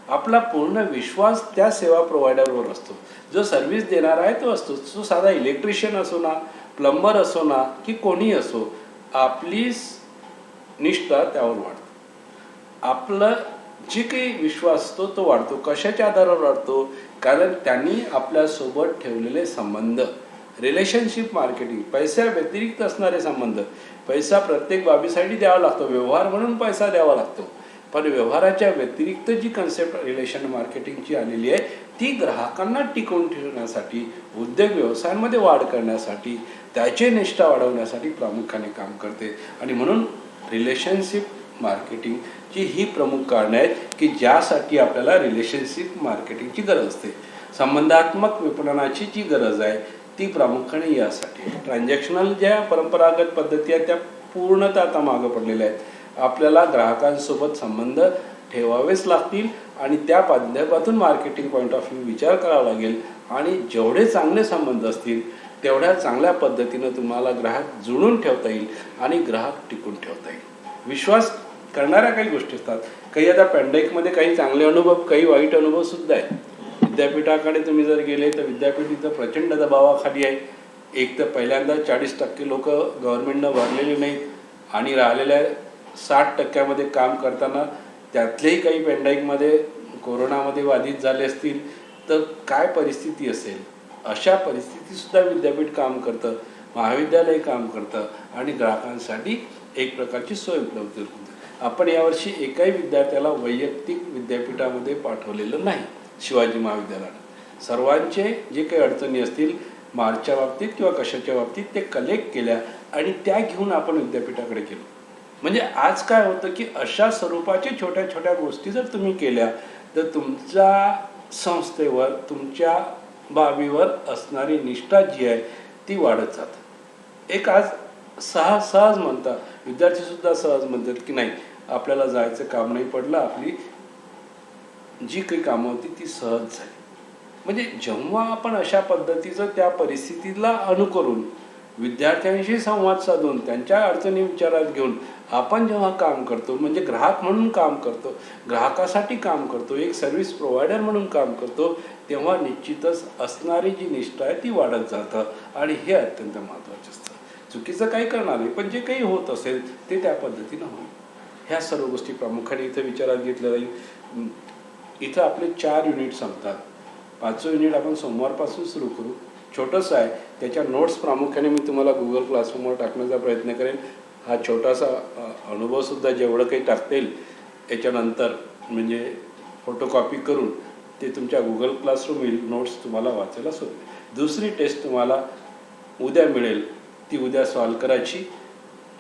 आपला पूर्ण विश्वास त्या सेवा प्रोव्हायडरवर असतो. जो सर्व्हिस देणारा आहे तो असतो, तो साधा इलेक्ट्रिशियन असो ना, प्लंबर असो ना, की कोणी असो, आपली निष्ठा त्यावर वाढते. आपलं जे काही विश्वास असतो तो वाढतो. कशाच्या आधारावर वाढतो? कारण त्यांनी आपल्यासोबत ठेवलेले संबंध, रिलेशनशिप मार्केटिंग, पैसा व्यतिरिक्त असणारे संबंध. पैसा प्रत्येक बाबीसाठी द्यावा लागतो, व्यवहार म्हणून पैसा द्यावा लागतो, पण व्यवहाराच्या व्यतिरिक्त जी कन्सेप्ट रिलेशन मार्केटिंगची आलेली आहे ती ग्राहकांना टिकवून ठेवण्यासाठी, उद्योग व्यवसायांमध्ये वाढ करण्यासाठी, त्याची निष्ठा वाढवण्यासाठी प्रामुख्याने काम करते. आणि म्हणून रिलेशनशिप मार्केटिंगची ही प्रमुख कारणं आहेत की ज्यासाठी आपल्याला रिलेशनशिप मार्केटिंगची गरज असते. संबंधात्मक विपणनाची जी गरज आहे ती प्रामुख्याने यासाठी. ट्रान्झॅक्शनल ज्या परंपरागत पद्धती आहेत त्या पूर्णतः आता मागं पडलेल्या आहेत. आपल्याला ग्राहकांसोबत संबंध ठेवावेच लागतील आणि त्या माध्यमातून मार्केटिंग पॉईंट ऑफ व्ह्यू विचार करावा लागेल. आणि जेवढे चांगले संबंध असतील तेवढ्या चांगल्या पद्धतीनं तुम्हाला ग्राहक जुळून ठेवता येईल आणि ग्राहक टिकून ठेवता येईल. विश्वास करणाऱ्या काही गोष्टी असतात. काही आता पेनड्राईव्हमध्ये काही चांगले अनुभव, काही वाईट अनुभवसुद्धा आहेत. विद्यापीठाकडे तुम्ही जर गेले तर विद्यापीठ इथं प्रचंड दबावाखाली आहे. एक तर पहिल्यांदा 40% लोक गव्हर्नमेंटनं भरलेले नाहीत आणि राहिलेल्या 60% काम करताना त्यातलेही काही पेनड्राईव्हमध्ये कोरोनामध्ये बाधित झाले असतील तर काय परिस्थिती असेल. अशा परिस्थितीसुद्धा विद्यापीठ काम करतं, महाविद्यालय काम करतं आणि ग्राहकांसाठी एक प्रकारची सोय उपलब्ध होते. आपण यावर्षी एकाही विद्यार्थ्याला वैयक्तिक विद्यापीठामध्ये पाठवलेलं नाही शिवाजी महाविद्यालयानं. सर्वांचे जे काही अडचणी असतील मार्चच्या बाबतीत किंवा कशाच्या बाबतीत ते कलेक्ट केल्या आणि त्या घेऊन आपण विद्यापीठाकडे गेलो. म्हणजे आज काय होतं की अशा स्वरूपाच्या छोट्या छोट्या गोष्टी जर तुम्ही केल्या तर तुमच्या संस्थेवर, तुमच्या बाबीवर असणारी निष्ठा जी आहे ती वाढत जाते. एक आज सहज म्हणतात, विद्यार्थीसुद्धा सहज म्हणतात की नाही आपल्याला जायचं काम नाही पडलं, आपली जी काही कामं होती ती सहज झाली. म्हणजे जेव्हा आपण अशा पद्धतीचं त्या परिस्थितीला अनुकरून विद्यार्थ्यांशी संवाद साधून त्यांच्या अडचणी विचारात घेऊन आपण जेव्हा काम करतो, म्हणजे ग्राहक म्हणून काम करतो, ग्राहकासाठी काम करतो, एक सर्व्हिस प्रोव्हायडर म्हणून काम करतो, तेव्हा निश्चितच असणारी जी निष्ठा आहे ती वाढत जातं आणि हे अत्यंत महत्त्वाचं असतं. चुकीचं काही करणार नाही, पण जे काही होत असेल ते त्या पद्धतीनं होईल. ह्या सर्व गोष्टी प्रामुख्याने इथं विचारात घेतल्या जाईल. इथं आपले 4 युनिट संपतात. 5वं युनिट आपण सोमवारपासून सुरू करू. छोटंसं आहे, त्याच्या नोट्स प्रामुख्याने मी तुम्हाला गुगल क्लासरूमवर टाकण्याचा प्रयत्न करेन. हा छोटासा अनुभवसुद्धा जेवढं काही टाकता येईल याच्यानंतर म्हणजे फोटोकॉपी करून ते तुमच्या गुगल क्लासरूम येईल, नोट्स तुम्हाला वाचायला सोपे. दुसरी टेस्ट तुम्हाला उद्या मिळेल, ती उद्या सॉल्व करायची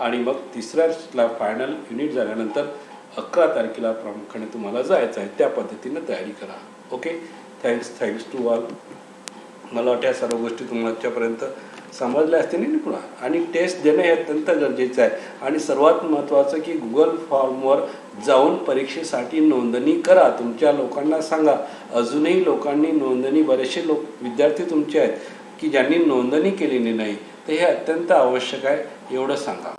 आणि मग तिसऱ्याला फायनल युनिट झाल्यानंतर 11 तारखेला प्रामुख्याने तुम्हाला जायचं आहे. त्या पद्धतीनं तयारी करा. Okay, thanks to all. मला वाटतं या सर्व गोष्टी तुम्हाला आजच्यापर्यंत समजल्या असतील नाही पुन्हा. आणि टेस्ट देणं हे अत्यंत गरजेचं आहे. आणि सर्वात महत्त्वाचं की गुगल फॉर्मवर जाऊन परीक्षेसाठी नोंदणी करा. तुमच्या लोकांना सांगा. अजूनही लोकांनी नोंदणी, बरेचसे विद्यार्थी तुमचे आहेत की ज्यांनी नोंदणी केलेली नाही, तर हे अत्यंत आवश्यक आहे एवढं सांगा.